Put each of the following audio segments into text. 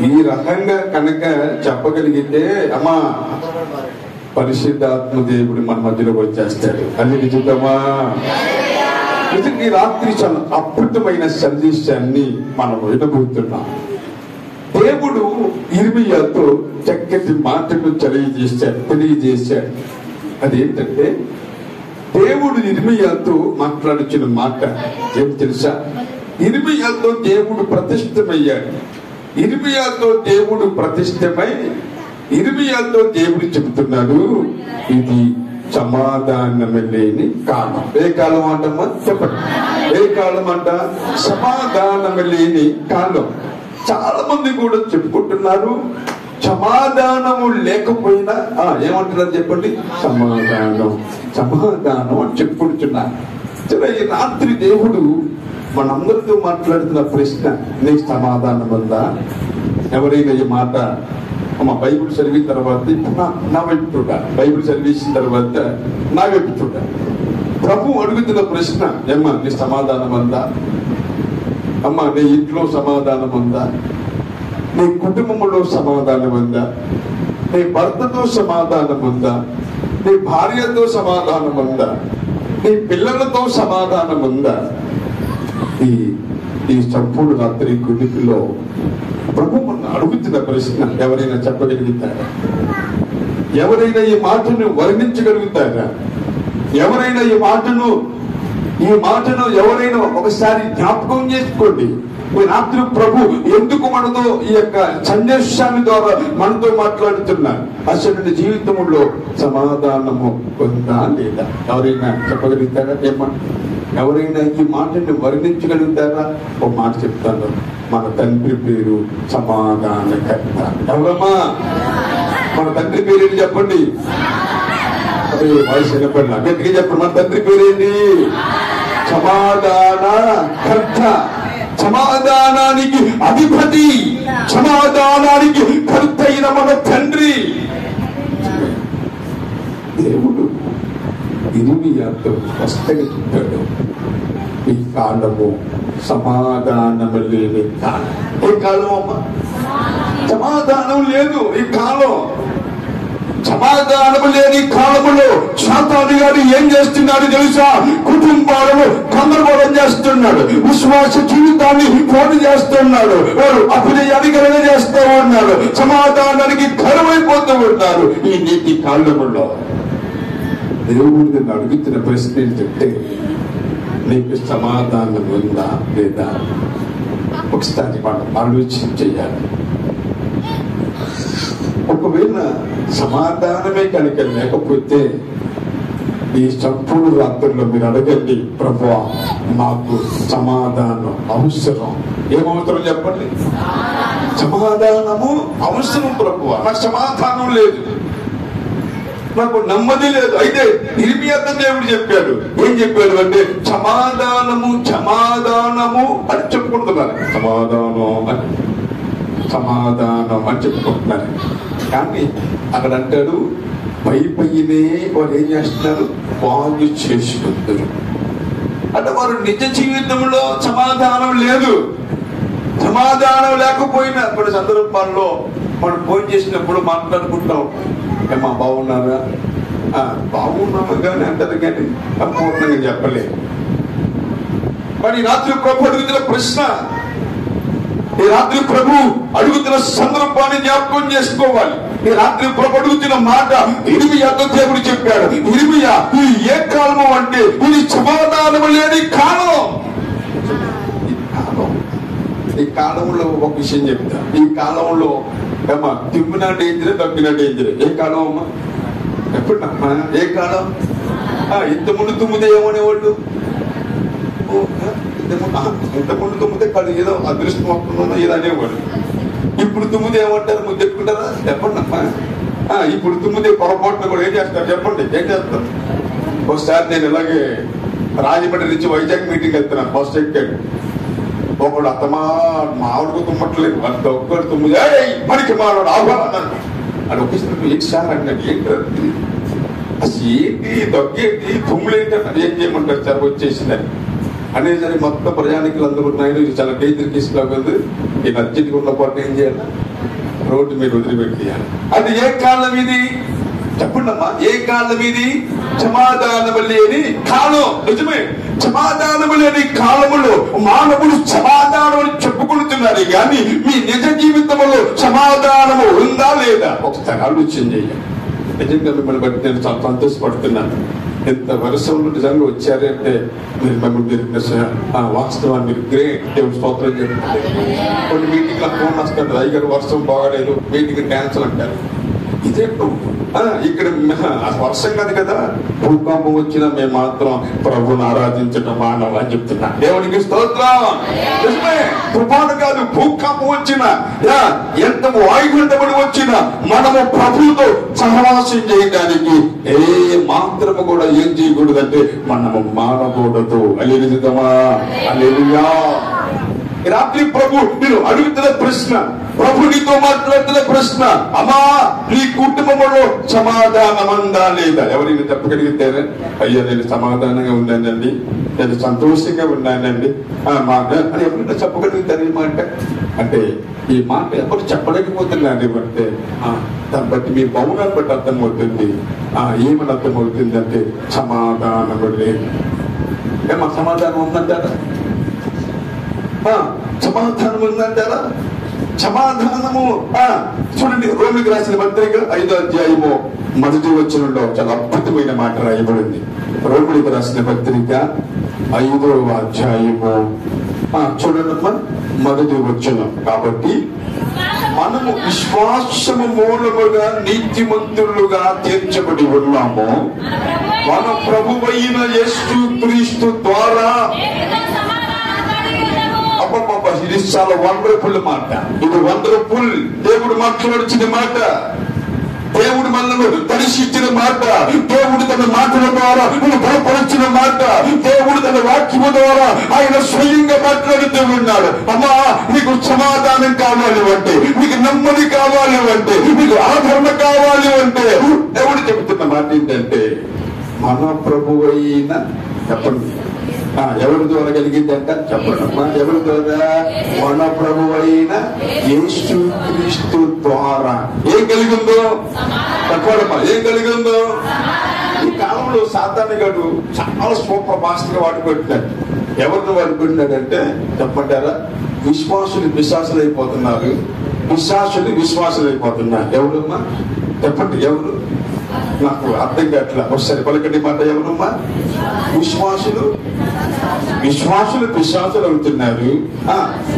ఈ రకంగా కనుక చెప్పగలిగితే అమ్మా పరిశుద్ధాత్మ దేవుడు మన మధ్యలోకి వచ్చేస్తాడు. అన్ని చూద్దామా? నిజంగా ఈ రాత్రి చాలా అద్భుతమైన సందేశాన్ని మనం వినబోతున్నాం. దేవుడు ఇర్మియాతో చక్కటి మాటను తెలియజేశాడు. అదేంటంటే దేవుడు ఇర్మియాతో మాట్లాడుచిన మాట ఏం తెలుసా? ఇర్మియాతో దేవుడు ప్రతిష్టమయ్యాడు. ఇర్మియాతో దేవుడు ప్రతిష్టమై ఇర్మియాతో దేవుడు చెబుతున్నాడు, ఇది సమాధానమే లేని కాలం. ఏ కాలం అంటమ్మా? చెప్పండి. ఏ కాలం అంట? సమాధానమే లేని కాలం. చాలా మంది కూడా చెప్పుకుంటున్నారు సమాధానము లేకపోయినా ఏమంటున్నారు చెప్పండి? సమాధానం అని చెప్పుకుంటున్నారు. ఈ రాత్రి దేవుడు మనందరితో మాట్లాడుతున్న ప్రశ్న, నీకు సమాధానం ఉందా? ఎవరైనా ఈ మాట మా బైబిల్ చదివిన తర్వాత నా వైపు చూడాలి, బైబిల్ చదివేసిన తర్వాత నా వైపు చూడాలి. ప్రభు అడుగుతున్న ప్రశ్న, ఏమ్మా నీ సమాధానం ఉందా? అమ్మా నీ ఇంట్లో సమాధానం ఉందా? నీ కుటుంబంలో సమాధానం ఉందా? నీ భర్తతో సమాధానం ఉందా? నీ భార్యతో సమాధానం ఉందా? నీ పిల్లలతో సమాధానం ఉందా? ఈ సంపూర్ణ రాత్రి గుడికిలో ప్రభు మన అడుగుతున్న ప్రశ్న ఎవరైనా చెప్పగలుగుతారా? ఎవరైనా ఈ మాటను వర్ణించగలుగుతారా? ఎవరైనా ఈ మాటను ఎవరైనా ఒకసారి జ్ఞాపకం చేసుకోండి. ఈ రాత్రి ప్రభు ఎందుకు మనతో ఈ యొక్క సందేశాన్ని ద్వారా మనతో మాట్లాడుతున్నారు? అసలు జీవితంలో సమాధానము ఉందా లేదా? ఎవరైనా చెప్పగలుగుతారా? ఎవరైనా ఈ మాటని వర్ణించగలుగుతారా? ఒక మాట చెప్తాను, మన తండ్రి పేరు సమాధానకర్త. ఎవరమ్మా మన తండ్రి పేరేంటి చెప్పండి? అదే వయసు వినపడినా గట్టిగా చెప్పండి. మన తండ్రి పేరేంటి? సమాధానకర్త. సమాధానానికి అధిపతి, సమాధానానికి కర్త అయిన మన తండ్రి దేవుడు ఇర్మియాతో స్పష్టంగా చెప్పాడు, ఈ కాలము సమాధానము లేని కాలం. ఏ కాలం అమ్మా? సమాధానం లేదు ఈ కాలం. సమాధానము లేని కాలములో సాతాను గారు ఏం చేస్తున్నాడు తెలుసా? కుటుంబాలను గందరగోళం చేస్తున్నాడు, విశ్వాస జీవితాన్ని పోటీ చేస్తున్నాడు, వారు అభినయానికి చేస్తూ ఉన్నారు, సమాధానానికి కరువైపోతూ ఉన్నారు. ఈ నీతి కాలములో దేవుడిని అడుగుతున్న ప్రశ్న ఏంటంటే, నీకు సమాధానం ఉందా లేదా? ఒకసారి మనం ఆలోచన చేయాలి. ఒకవేళ సమాధానమే కనుక లేకపోతే ఈ సంపూర్ణ రాత్రుల్లో మీరు అడగండి, ప్రభువా నాకు సమాధానం అవసరం. ఏమవసరం చెప్పండి? సమాధానము అవసరం ప్రభువా, నాకు సమాధానం లేదు, నాకు నెమ్మది లేదు. అయితే ఇర్మియాతో దేవుడు చెప్పాడు, ఏం చెప్పాడు అంటే సమాధానము అని చెప్పుకుంటున్నారు. సమాధానం అని చెప్పుకుంటున్నారు. కానీ అక్కడ అంటాడు, పైనే వారు ఏం చేస్తున్నారు? బాగు చేసుకుంటారు. అంటే వారు నిజ జీవితంలో సమాధానం లేదు. సమాధానం లేకపోయినా కొన్ని సందర్భాల్లో మనం ఫోన్ చేసినప్పుడు మాట్లాడుకుంటాం, ఏమా బాగున్నారా? బాగున్నాము కానీ అంటారు, కానీ సంపూర్ణంగా చెప్పలేదు. కానీ రాత్రి ప్రభు అడుగుతున్న ప్రశ్న, ఈ రాత్రి ప్రభు అడుగుతున్న సందర్భాన్ని జ్ఞాపకం చేసుకోవాలి. ఈ రాత్రి ప్రభు అడుగుతున్న మాట ఇర్మియాతో దేవుడు చెప్పాడు, ఇర్మియా ఇది ఏ కాలము అంటే ఇది సమాధానము లేని కాలం. ఈ కాలంలో ఒక విషయం చెప్తా. ఈ కాలంలో ఏమా తిమ్మినా డేంజరే, తగ్గినా డేంజరే. ఏ కాలం అమ్మా? ఎప్పుడమ్మా? ఏ కాలం? ఇంతకుముందు తుమ్మితే ఏమనేవాళ్ళు? ఇంతకుముందు తుమ్మితే కాదు ఏదో అదృష్టం వస్తుందో ఏదో అనేవాడు. ఇప్పుడు తుమ్మితే ఏమంటారు? ముందు చెప్పుకుంటారా? చెప్పండి అమ్మా. ఇప్పుడు తుమ్మితే పొరపాటున కూడా ఏం చేస్తారు చెప్పండి? ఏం చేస్తారు? ఒకసారి నేను ఇలాగే రాజమండ్రి నుంచి వైజాగ్ మీటింగ్ వెళ్తున్నాను, బస్ ఎక్కాడు. ఒకడు మామిడికి తుమ్మట్లేదు, అంత ఒక్కడు తుమ్మిది మనకి మానవుడు ఆహ్వానం అని ఒకేసారి ఏంటి సార్ అన్నాడు. ఏంటి అసలు ఏంటి దగ్గేంటి తుమ్ములేంటి అన్నాడు. ఏం చేయమంటారు సార్ వచ్చేసిందని. అనేసరికి మొత్తం ప్రయాణికులు అందరూ ఉన్నాయి. ఇది చాలా డేంజర్ కేసు లాగా ఈ అర్జెంట్గా ఉన్న పాటు ఏం చేయాలి, రోడ్డు మీద వదిలిపెట్టేయాలి. అది ఏ కాలం ఇది చెప్పండమ్మా, ఏ కాలం ఇది? సమాధానము లేని కాలం. నిజమే, సమాధానము లేని కాలములో మానవుడు సమాధానం చెప్పుకుంటున్నారు, కానీ మీ నిజ జీవితంలో సమాధానము ఉందా లేదా ఒకసారి ఆలోచన చేయాలి. నిజంగా మిమ్మల్ని బట్టి నేను చాలా సంతోషపడుతున్నాను. ఎంత వర్షంలో నిజంగా వచ్చారంటే మీరు మిమ్మల్ని జరిగిన వాస్తవాన్ని మీరు గ్రేట్, దేవుడు స్తోత్రం చెప్తారు. కొన్ని మీటింగ్లో ఫోన్ వస్తాడు, అయ్యగారు వర్షం బాగాలేదు, మీటింగ్ క్యాన్సిల్ అంటారు. ఇదేంటో ఇక్కడ వర్షం కాదు కదా, భూకంపం వచ్చినా మేము మాత్రం ప్రభుని ఆరాధించడం మానవ అని చెప్తున్నా. దేవునికి స్తోత్రం. తుఫాను కాదు, భూకంపం వచ్చినా, ఎంత వాయుగుండములు వచ్చినా మనము ప్రభుతో సహవాసం చేయడానికి ఏ మాత్రము కూడా ఏం చేయకూడదంటే మనము మానకూడదు. అల్లెలుగా అల్లెలుగా. రాత్రి ప్రభు నేను అడుగుతున్న ప్రశ్న, ప్రభు నీతో మాట్లాడుతున్న ప్రశ్న, అమ్మా నీ కుటుంబంలో సమాధానం ఉందా లేదా? ఎవరైనా చెప్పగలిగితేనే అయ్యా నేను సమాధానంగా ఉన్నానండి, నేను సంతోషంగా ఉన్నానండి అని ఎవరైనా చెప్పగలుగుతారు ఈ మాట? అంటే ఈ మాట ఎవరు చెప్పలేకపోతున్నారు అంటే దాన్ని బట్టి మీ మౌనాన్ని బట్టి అర్థమవుతుంది. ఏమని అర్థమవుతుంది అంటే సమాధానము లేదు. ఏమా సమాధానం ఉందంటారా? సమాధానం ఉందంటారా? సమాధానము చూడండి, రోమిలికి రాసిన పత్రిక 5వ అధ్యాయము 1వ వచనంలో చాలా అద్భుతమైన మాట రాయబడింది. రోమిలికి రాసిన పత్రిక 5వ అధ్యాయము చూడండి 1వ వచనం. కాబట్టి మనము విశ్వాసము మూలముగా నీతిమంతులుగా తీర్చబడి ఉన్నాము, మన ప్రభువైన యేసు క్రీస్తు ద్వారా. ఇది చాలా వండర్ఫుల్ మాట, ఇది వండర్ఫుల్. దేవుడు మాట్లాడుచిన మాట, దేవుడు మనల్ని దర్శించిన మాట, దేవుడు తన మాటల ద్వారా బలపరిచిన మాట, దేవుడు తన వాక్యము ద్వారా ఆయన స్వయంగా మాట్లాడుతూ ఉన్నాడు. అమ్మా నీకు సమాధానం కావాలి అంటే, నీకు నెమ్మది కావాలి అంటే, నీకు ఆదరణ కావాలి అంటే దేవుడు చెబుతున్న మాట ఏంటంటే మన ప్రభువైన, చెప్పండి ఎవరి ద్వారా కలిగిందంట చెప్పండమ్మా, ఎవరి ద్వారా? మన ప్రభువైన యేసు క్రీస్తు ద్వారా. ఏం కలిగిందో చెప్పడమ్మా, ఏం కలిగిందో? ఈ కాలంలో సాతాను గారు చాలా సూపర్ భాషగా వాడుకుంటున్నాడు. ఎవరిని వాడుకుంటున్నాడంటే చెప్పంటారా? విశ్వాసులు విశ్వాసులు అయిపోతున్నారు, విశ్వాసులు విశ్వాసులు అయిపోతున్నారు. ఎవరమ్మా చెప్పండి, ఎవరు? నాకు అర్థం కావట్లా, ఒకసారి పలకండి మాట. ఎవరమ్మా? విశ్వాసులు విశ్వాసులు విశ్వాసులు అవుతున్నారు,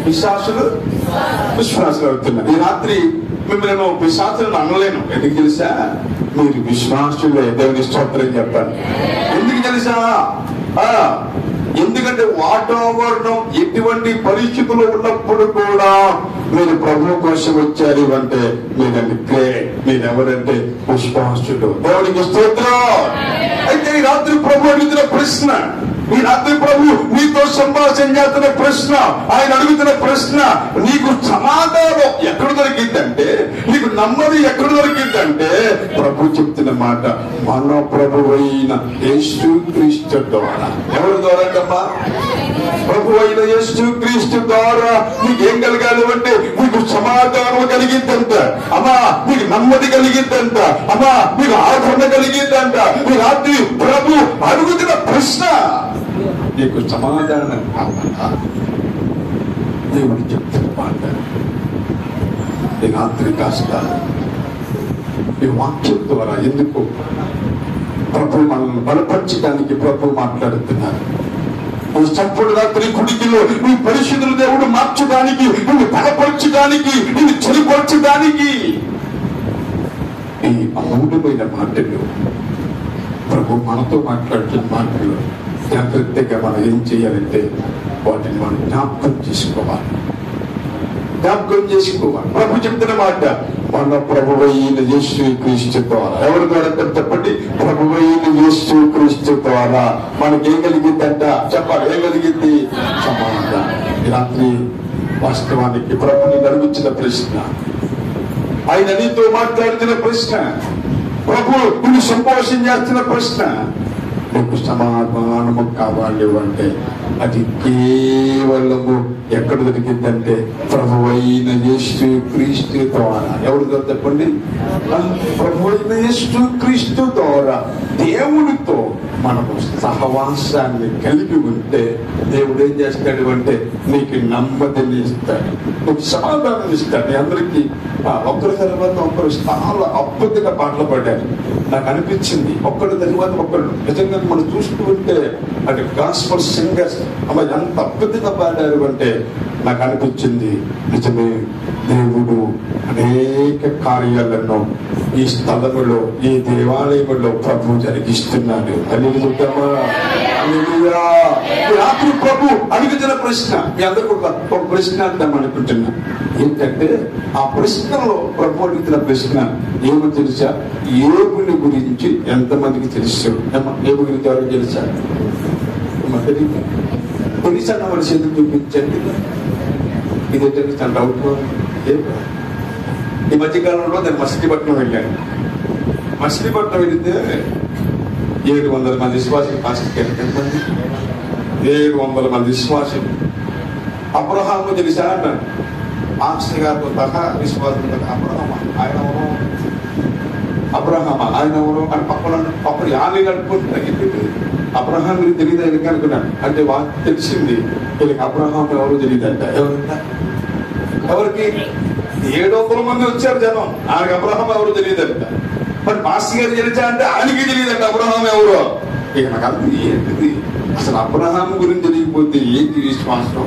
విశ్వాసులు విశ్వాసులు అవుతున్నారు. ఈ రాత్రి మిమ్మల్ని విశ్వాసులను అనలేను, ఎందుకు తెలుసా? మీరు విశ్వాసులే. దేవుని స్తోత్రం చెప్పండి. ఎందుకు తెలుసా? ఎందుకంటే వాతావరణం ఎటువంటి పరిస్థితులు ఉన్నప్పుడు కూడా మీరు ప్రభు కోసం వచ్చారు అంటే మీరెవరంటే విశ్వాసులు. దేవునికి స్తోత్రం. అయితే ఈ రాత్రి ప్రభు అడుగుతున్న ప్రశ్న, ఈ రాత్రి ప్రభు నీతో సంభాషణ చేస్తున్న ప్రశ్న, ఆయన అడుగుతున్న ప్రశ్న, నీకు సమాధానం ఎక్కడ దొరికిందంటే, నీకు నెమ్మది ఎక్కడ దొరికిందంటే ప్రభు చెప్తున్న మాట మన ప్రభువైన యేసు క్రీస్తు ద్వారా. ఎవరి ద్వారా కమ్మా? ప్రభువైన యేసు క్రీస్తు ద్వారా నీకేం కలగాలి అంటే నీకు సమాధానం కలిగిందంట, అమ్మా నీకు నెమ్మది కలిగిందంట, అమ్మా నీకు ఆదరణ కలిగిందంట. ఈ రాత్రి ప్రభు అడుగుతున్న ప్రశ్న, నీకు సమాధానం కావాలా? దేవుడు చెప్తున్న మాట ఈ రాత్రి కాస్త ఈ వాక్యం ద్వారా. ఎందుకు ప్రభు మనల్ని బలపరచడానికి ప్రభు మాట్లాడుతున్నారు. చప్పుడు రాత్రి కుడికిలో నీ పరిశుద్ధుల దేవుడు మార్చడానికి, నిన్ను బలపరచడానికి, నిన్ను చెలిపరచడానికి ఈ అమూల్యమైన మాటలు ప్రభు మనతో మాట్లాడుతున్న మాటలు జాగ్రత్తగా మనం ఏం చేయాలంటే వాటిని మనం జ్ఞాపకం చేసుకోవాలి. ప్రభు చెప్తున్న మాట మన ప్రభువైన యేసు క్రీస్తు ద్వారా. ఎవరి ద్వారా చెప్పండి? ప్రభువైన యేసు క్రీస్తు ద్వారా మనకేం కలిగిందంట చెప్పాలి. ఏం కలిగింది? సమాధానం. రాత్రి వాస్తవానికి ప్రభుని అడుగుతున్న ప్రశ్న, ఆయన నీతో మాట్లాడుతున్న ప్రశ్న, ప్రభు నిన్ను సంభాషణ చేస్తున్న ప్రశ్న, నీకు సమాధానము కావాలి అంటే అది కేవలము ఎక్కడ దొరికిందంటే ప్రభువైన యేసు క్రీస్తు ద్వారా. ఎవరి ద్వారా చెప్పండి? ప్రభువైన యేసు క్రీస్తు ద్వారా దేవునితో మనము సహవాసాన్ని కలిగి ఉంటే దేవుడు ఏం చేస్తాడు అంటే నీకు నెమ్మదిని ఇస్తాడు, నీకు సమాధానం ఇస్తాడు. అందరికీ ఒకరి తర్వాత ఒకరు చాలా అద్భుతంగా పాటలు పాడారు. నాకు అనిపించింది ఒకరి తర్వాత ఒకళ్ళు నిజంగా మనం చూస్తూ ఉంటే అంటే గాస్పల్ సింగర్స్ అలా ఎంత అద్భుతంగా పాడారు అంటే నాకు అనిపించింది నిజమే, దేవుడు అనేక కార్యాలను ఈ స్థలములో ఈ దేవాలయంలో ప్రభు జరిగిస్తున్నాడు. రాత్రి ప్రభు అడుగుతున్న ప్రశ్న మీ అందరికీ ఒక ప్రశ్న అంటాం అనుకుంటున్నా. ఏంటంటే ఆ ప్రశ్నలో ప్రభు అడుగుతున్న ప్రశ్న ఏమో తెలుసా? ఏబుని గురించి ఎంతమందికి తెలుసు? ఏబు గురించి ఎవరికి తెలుసా? తెలుసా? వాళ్ళ చేతులు చూపించండి. ఇదేంటే చాలా డౌట్. ఈ మధ్యకాలంలో నేను మచిలీపట్నం వెళ్ళాను. మచిలీపట్నం వెళితే 700 మంది విశ్వాసులు పాస్టర్కి ఎంతమంది? 700 మంది విశ్వాసులు. అబ్రహాము తెలుసా అన్నాను. మాస్టర్ గారితో సహా విశ్వాసులు. అబ్రహామా ఆయన ఎవరు అని పక్కన యాభై గడుపుకుంటున్నా. అబ్రహాం గురించి తెలియదు ఆయనకి అనుకున్నాను. అంటే వాళ్ళకి తెలిసింది వీళ్ళకి అబ్రహాం ఎవరు తెలియదంట. ఎవరికి 700 మంది వచ్చారు జనం, ఆయనకి అబ్రహాం ఎవరు తెలియదంట. మరి మాస్టర్ గారు తెలిసా అంటే ఆయనకి తెలియదంట అబ్రహాం ఎవరు. ఇక నాకు అర్థం ఏంటిది అసలు? అబ్రహాం గురించి తెలియకపోతే ఏంటి విశ్వాసం?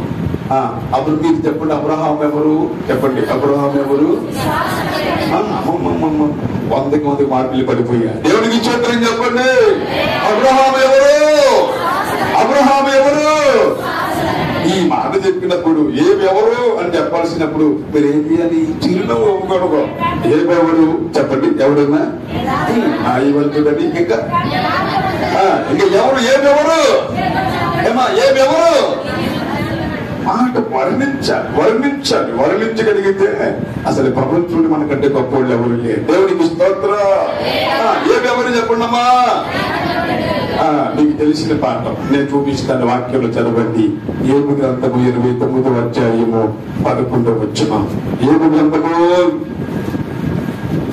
అప్పుడు మీరు చెప్పండి, అబ్రహాం ఎవరు చెప్పండి. అబ్రహాం ఎవరు? 100 మార్కులు పడిపోయా. దేవునికి స్తోత్రం చెప్పండి. అబ్రహాం ఎవరు? అబ్రహాం ఎవరు? ఈ మాట చెప్పినప్పుడు ఏమెవరు అని చెప్పాల్సినప్పుడు మీరు ఏం చేయాలి? చిరునవ్వు ఒప్పుకోడు. ఏమెవరు చెప్పండి. ఎవడన్నా ఐవంతుడని ఇంకా ఎవరు? ఏమెవరు? ఏమెవరు? మాట వర్ణించగలిగితే అసలు ప్రపంచంలో మనకంటే గొప్ప వాళ్ళు ఎవరు లేరు. దేవునికి స్తోత్రం. ఏమెవరు చెప్పండమ్మా. మీకు తెలిసిన పాఠం నేను చూపిస్తాను. వాక్యంలో చదవండి. ఏబు గ్రంథము 29వ అధ్యాయము 11వ వచనం. ఏబు గ్రంథము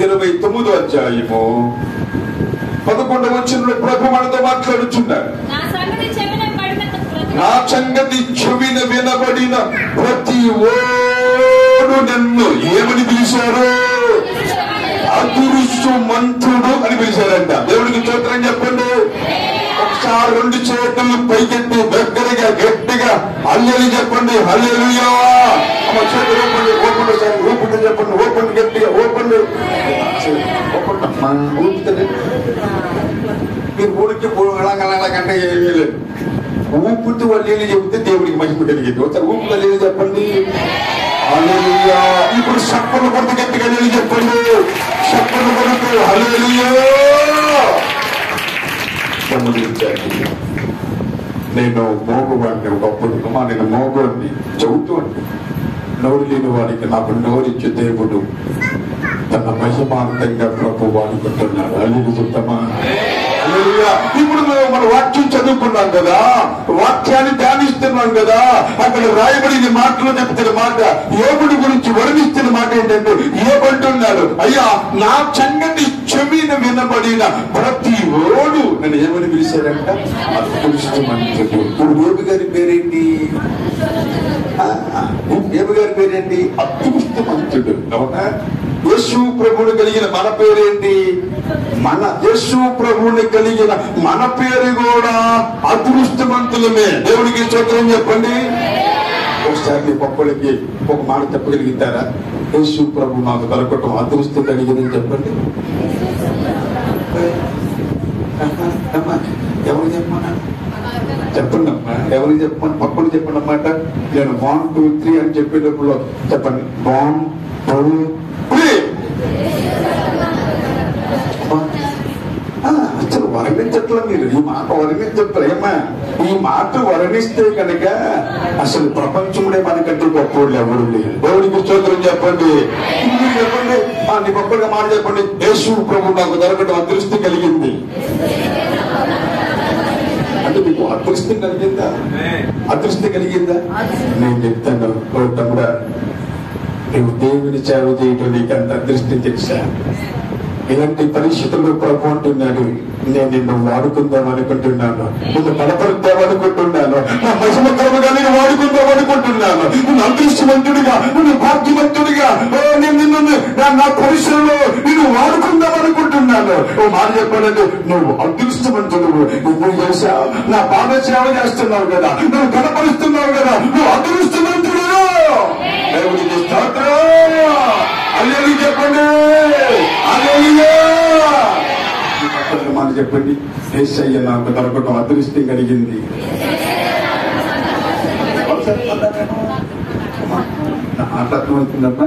29వ అధ్యాయము 11వ వచనంలో ప్రభు మనతో మాట్లాడుచున్నాడు. నా సంగతి చెవిన వినబడిన ప్రతి ఓడు నన్ను ఏమని పిలిచారు? అదృష్టమంతుడు అని పిలిచారంట. దేవుడికి స్తోత్రం చెప్పండి. ఒకసారి 2 చేతులు పైకెత్తి దగ్గరగా గట్టిగా హల్లెలూయా చెప్పండి. హల్లెలూయా. ఓపెన్ చెప్పండి. ఓపెన్ గట్టిగా ఓపెన్. ఊపితే మీరు ఊరికి అలాగంటే ఏమీ లేదు. ఊపుతూ వాళ్ళు చెబితే దేవుడికి మహిమ కలిగింది. ఒకసారి ఊపుగా లేదు చెప్పండి. హల్లెలూయా. ఇప్పుడు చప్పట్లు కొడుతూ గట్టిగా లేదు చెప్పండి. చప్పట్లు కొడుతూ హల్లెలూయా. నేను మోగువాడిని ఒకప్పుడు. నేను మోగువాడిని చెబుతూండి. నోరు లేని వారికి నాకు నోరిచ్చే దేవుడు తన మహిమాంతంగా ప్రభు వాడుకుంటున్నాడు. అల్లు చెప్తామా? ఇప్పుడు మన వాక్యం చదువుకున్నాం కదా, వాక్యాన్ని ధ్యానిస్తున్నాం కదా. అక్కడ రాయబడిన మాటలో చెప్తున్న మాట, యోగుడి గురించి వర్ణిస్తున్న మాట ఏంటంటే ఏమంటున్నాడు? అయ్యా నా సంగతి చెవిన వినబడిన ప్రతి ఓడు నన్ను ఏమని పిలిచారంట? అదృష్టమంతుడు. ఇప్పుడు యోగి గారి పేరేంటి? యోగి గారి పేరేంటి? అదృష్టమంతుడు. అవునా? యేసు ప్రభువుని కలిగిన మన పేరేంటి? మన యేసు ప్రభువుని కలిగిన మన పేరు కూడా అదృష్టవంతులమే. దేవుడికి స్తోత్రం చెప్పండి. ఒకసారి మీ పప్పులకి ఒక మాట చెప్పగలుగుతారా? యేసు ప్రభు నాకు దొరకటం అదృష్టం కలిగిందని చెప్పండి. ఎవరు చెప్పమన్నా? చెప్పండి అమ్మా. ఎవరికి చెప్పండి? పప్పులు చెప్పండి అన్నమాట. నేను 1 2 3 అని చెప్పేటప్పుడు చెప్పండి. 1 2 3. అసలు వర్ణించట్లా మీరు. ఈ మాట వర్ణించట్లా. ఏమా ఈ మాట వర్ణిస్తే కనుక అసలు ప్రపంచంలో మనకంటే గొప్పవాళ్ళు ఎవరు లేరు. దేవుడికి స్తోత్రం చెప్పండి. చెప్పండి. నీ గొప్పగా మాట చెప్పండి. యేసు ప్రభు నాకు దొరకడం అదృష్టం కలిగింది అంటే మీకు నీకు అదృష్టం కలిగిందా? అదృష్టం కలిగిందా? నేను చెప్తాను, ఓ తమ్ముడా, నువ్వు దేవుని సేవ చేయటం నీకు అంత అదృష్టం తెలుసా? ఇలాంటి పరిస్థితుల్లో ప్రభు అంటున్నాడు, నేను నిన్ను వాడుకుందాం అనుకుంటున్నాను, నిన్ను బలపరుద్దాం అనుకుంటున్నాను, నా మహిమకరముగా నేను వాడుకుందాం అనుకుంటున్నాను, నువ్వు అదృష్టవంతుడిగా, నువ్వు భాగ్యవంతుడిగా నేను నిన్ను నా పరిశ్రమలో నిన్ను వాడుకుందాం అనుకుంటున్నాను. ఓ మాట చెప్పాలంటే, నువ్వు అదృష్టవంతుడు. నువ్వు చేసా నా పాద సేవ చేస్తున్నావు కదా, నువ్వు కనపరుస్తున్నావు కదా, నువ్వు అదృష్టవంతుడు. దేవుడికి స్తోత్రం. హల్లెలూయా చెప్పండి. హల్లెలూయా. మాట చెప్పండి, యేసయ్య నాకు దొరకటం అదృష్టం కలిగింది. అర్థమవుతుందమ్మా?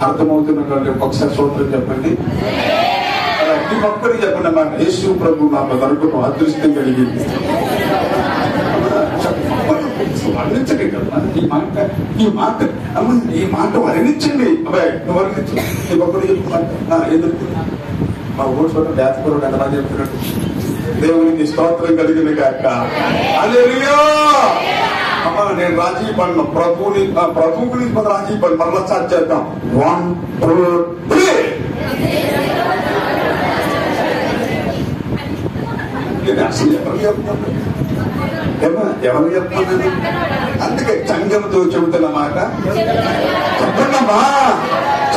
అర్థమవుతున్న ఒకసారి సూత్రం చెప్పండి. ప్రతి ఒక్కరికి చెప్పండి అమ్మా, యేసు ప్రభు నాకు దొరకటం అదృష్టం కలిగింది. వర్ణించండి కదా ఈ మాట, ఈ మాట అమ్మ, ఈ మాట వర్ణించండి. అబ్బాయి నువ్వు వర్ణించు. నీ ఒక్కడు చెప్తున్నా ఎదురు మా ఊరు చోట బ్యాత్పరుడు ఎలా చెప్తున్నాడు. దేవునికి స్తోత్రం కలిగిన కాక. హల్లెలూయా. అమ్మ నేను రాజీ పడిన ప్రభు గురించి మనం రాజీ పడి మరలా స్టార్ట్ చేద్దాం. 1 2 3. అసలు ఎవరు చెప్తున్నాడు? ఎవరు చెప్తున్నది? అందుకే సంఘముతో చెబుతున్న మాట చెప్పండమ్మా.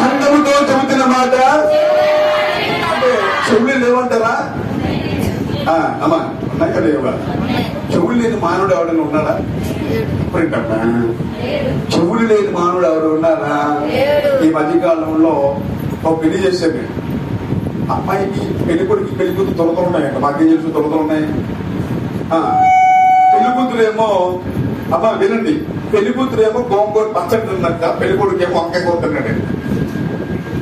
సంఘముతో చెబుతున్న మాట చెవులు లేవంటారా? అమ్మా ఉన్నాయి కదా. ఇవ్వ చెవులు లేని మానవుడు ఎవరైనా ఉన్నాడా? ఇప్పుడేంటమ్మా చెవులు లేని మానవుడు ఎవరు ఉన్నారా? ఈ మధ్యకాలంలో ఒక పెళ్లి చేశాను. అమ్మాయికి పెళ్లికొడికి పెళ్లికూతురు తొలతలు ఉన్నాయంట. మాకేం తెలుసు తొలతలు ఉన్నాయి. పెళ్లికూతురేమో అమ్మ వినండి, పెళ్లికూతురేమో గోంగూర పచ్చడి తిన్నట్ట, పెళ్లికొడుకేమో వంకాయ కూర తిన్నాడు.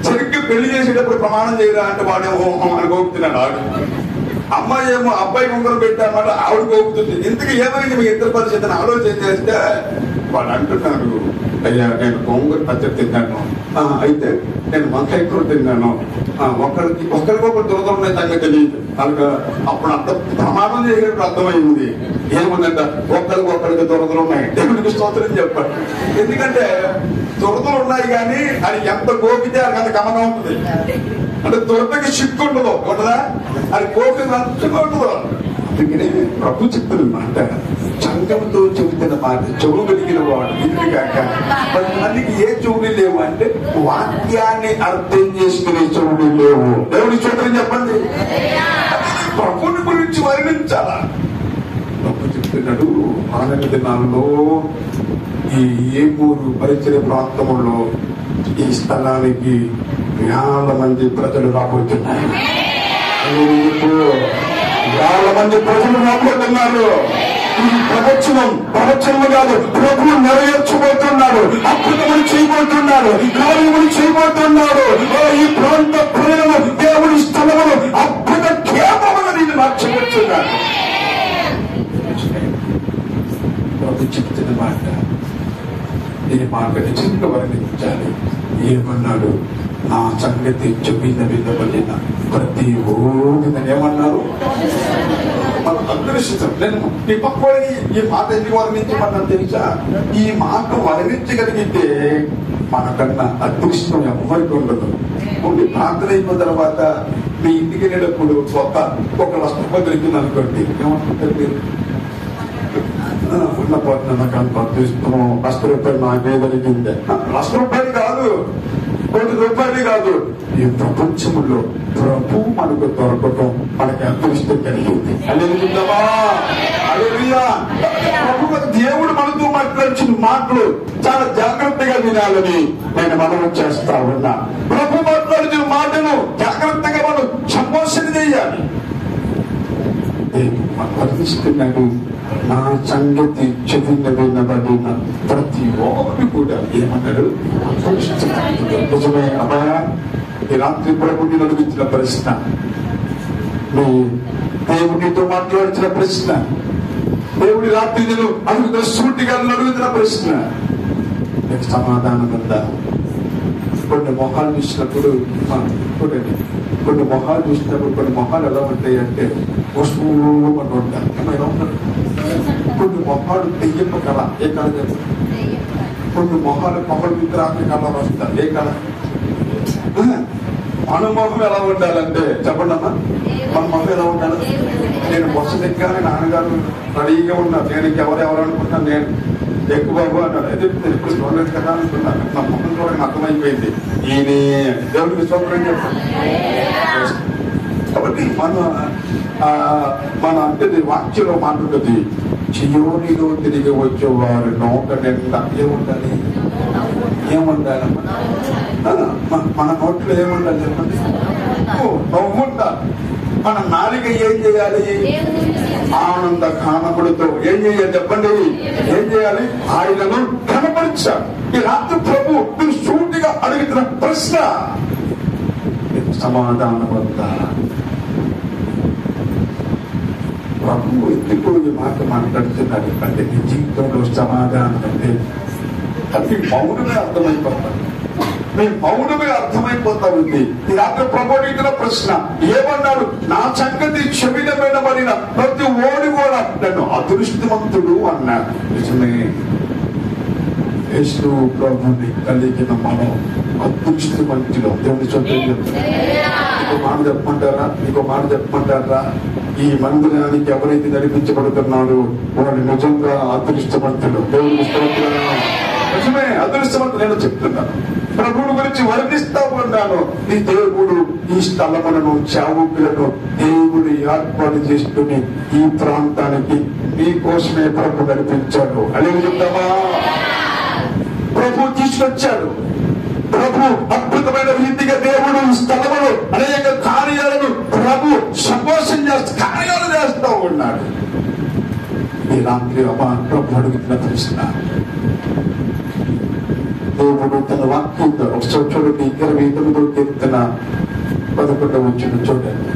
సరిగ్గా పెళ్లి చేసేటప్పుడు ప్రమాణం చేయరా అంటే వాడేమో అని గోపుతున్నాడు ఆవిడ. అమ్మాయి ఏమో అబ్బాయి గొంగరం పెట్టామట, ఆవిడ గోపుతుంది. ఇంతకు ఏమైంది మీ ఇద్దరు పరిస్థితిని ఆలోచన చేస్తే వాడు అంటున్నారు, అయ్యా నేను గోంగూర పచ్చడి తిన్నాను, అయితే నేను వంకాయ కూర తిన్నాను, ఒకరికొకరు దొరకఉన్నాయి తగ్గ తెలియదు. కనుక అప్పుడు అంత ప్రమాణం చేసేటప్పుడు అర్థమైంది. ఏముందంట, ఒకరికి దొరకలు ఉన్నాయి. దేవుడికి స్తోత్రం చెప్పండి. ఎందుకంటే దొరకలు ఉన్నాయి కానీ అది ఎంత గోపితే అది అంత గమనం ఉంటుంది. అంటే దొరకకి చిక్కు ఉండదు ఉండదా, అది గోపి మంచిగా ఉండదు. అందుకనే ప్రభు చెప్తున్న మాట, సంఘంతో చెబుతున్న మాట చెవు కలిగిన వాడు ఇంటికాక. 10 మందికి ఏ చెవులు లేవు అంటే వాక్యాన్ని అర్థం చేసుకునే చెవులు లేవు. దేవుడి స్తోత్రం చెప్పండి. ప్రభుని గురించి వర్ణించాలా? ప్రభు చెప్తున్నాడు, ఆనంద దినాల్లో ఈ ఏమూరు పరిచయ ప్రాంతంలో ఈ స్థలానికి వేల మంది ప్రజలు రాబోతున్నారు. వేల మంది ప్రజలు రాబోతున్నారు. ఈ ప్రవచనం కాదు, ప్రభువు నెరవేర్చబోతున్నాడు, అద్భుతములు చేయబోతున్నాడు, కార్యములు చేయబోతున్నాడు. ఈ ప్రాంత ప్రజలను దేవుడి స్థలములు అద్భుత కేవలం నేను మార్చబోతున్నాడు. ప్రభు చెప్తున్న మాట, ఈ మాట నిజంగా వర్ణించాలి. ఏమన్నాడు? నా సంగతి వినబడిన ప్రతి ఓడిన ఏమన్నారు? మన అదృష్టం. నేను ఈ పక్కడికి ఈ మాట ఎందుకు వర్ణించమన్నా తెలుసా? ఈ మాట వర్ణించగలిగితే మనకన్నా అదృష్టం ఎవరికి ఉండదు. ఉండి ప్రార్థన అయిపోయిన తర్వాత మీ ఇంటికి వెళ్ళేటప్పుడు ఒక లక్ష దొరికింది అనుకోండి, ఏమంటారు మీరు? ఉన్న పోతున్నా నాకు అంత అదృష్టం, ₹1,00,000 నాకే దొరికింది. ₹1,00,000 కాదు, ₹1,00,000 కాదు. ఈ ప్రపంచంలో ప్రభు మనకు దొరకటం మనకి అదృష్టం కలిగింది. ప్రభు దేవుడు మనతో మాట్లాడిన మాటలు చాలా జాగ్రత్తగా వినాలని నేను మనవి చేస్తా ఉన్నా. ప్రభు మాట్లాడిన మాటను జాగ్రత్తగా మనం సంభాషణ చేయాలి. వర్ణిస్తున్నాడు, నా సంగతి వినబడిన ప్రతి ఒక్కటి కూడా ఏమన్నాడు? నిజమే అమ్మాయ. ఈ రాత్రి ప్రభుని అడుగుతున్న ప్రశ్న, మీ దేవుడితో మాట్లాడుతున్న ప్రశ్న, దేవుడి రాత్రి నేను అడుగుతున్న సూటిగా అడుగుతున్న ప్రశ్న, నీకు సమాధానం ఉందా? కొన్ని మొహాలు చూసినప్పుడు చూడండి, కొన్ని మొహాలు చూసినప్పుడు కొన్ని మొహాలు ఎలా ఉంటాయి అంటే ఉంటారు. ఎలా ఉంటారు? కొన్ని మొహాలు తెయ్యప్ప కళ. ఏ కళ చెప్పండి? కొన్ని మొహాలు పవన్ విగ్రహాన్ని కళ వస్తారు. ఏ కళ? మన మొహం ఎలా ఉండాలంటే చెప్పండి అమ్మా, మన మొహం ఎలా ఉండాలి? నేను బస్సు దగ్గర నాన్నగారు రెడీగా ఉన్నారు. నేను ఎవరు అనుకుంటాను, నేను ఎక్కువ బాబు అన్నాడు. అయితే ఇప్పుడు చూడలేదు కదా అనుకున్నాను. నా మొహం కూడా అర్థమైపోయింది, ఈయనే దేవుడికి స్తోత్రం చెప్పండి. కాబట్టి మన అంటే వాక్యంలో మాట్లాడుతుంది, చియోనిలో తిరిగి వచ్చేవారు నోట నిండా ఏముండాలి? మన నోట్లో ఏముండాలి చెప్పండి? నవ్వుండాలి. మన నాలుక ఏం చేయాలి? ఆనంద కానములతో ఏం చేయాలి చెప్పండి? ఏం చేయాలి? ఆయనను కనపరిచాలి. ఈ రాత్రి ప్రభు మీరు సూటిగా అడుగుతున్న ప్రశ్న సమాధానపడతా. ప్రభు ఎందుకు ఈ మాట మాట్లాడుతున్నారు అంటే నీ జీవితంలో సమాధానం అంటే అది మౌనమే అర్థమైపోతాడు. మీ మౌనమే అర్థమైపోతా ఉంది. ఈ రాత్రి ప్రభు అడిగిన ప్రశ్న ఏమన్నాడు? నా సంగతి చెవినబడిన ప్రతి ఓడి కూడా నన్ను అదృష్టవంతుడు అన్నాడు. నిజమే, యేసు ప్రభుని కలిగిన మనం అదృష్టవంతులు. దేవుని చదువు ఇంకో మాట చెప్పమంటారా? ఈ మందిరానికి ఎవరైతే నడిపించబడుతున్నారో వాడు నిజంగా అదృష్టవంతులు. దేవుని నిజమే, అదృష్టవంతులు. నేను చెప్తున్నాను, ప్రభువుని గురించి వర్ణిస్తా ఉన్నాను. ఈ దేవుడు ఈ స్థలములను చావుకులను దేవుడు ఏర్పాటు చేసుకుని ఈ ప్రాంతానికి మీకోసమే ప్రభు నడిపించాడు. అలాగే చెప్తామా? ప్రభు తీసుకొచ్చాడు. ప్రభు అద్భుతమైన రీతిగా దేవుడు ఈ స్థలములు అనేక కార్యాలను ప్రభు సంతోషం కార్యాలు చేస్తూ ఉన్నాడు. ఈ రాత్రి ప్రభు అడుగుతున్న ప్రశ్న, దేవుడు తన వాక్యంతో ఒక చూడండి 29వ కీర్తన 11వ చూడండి.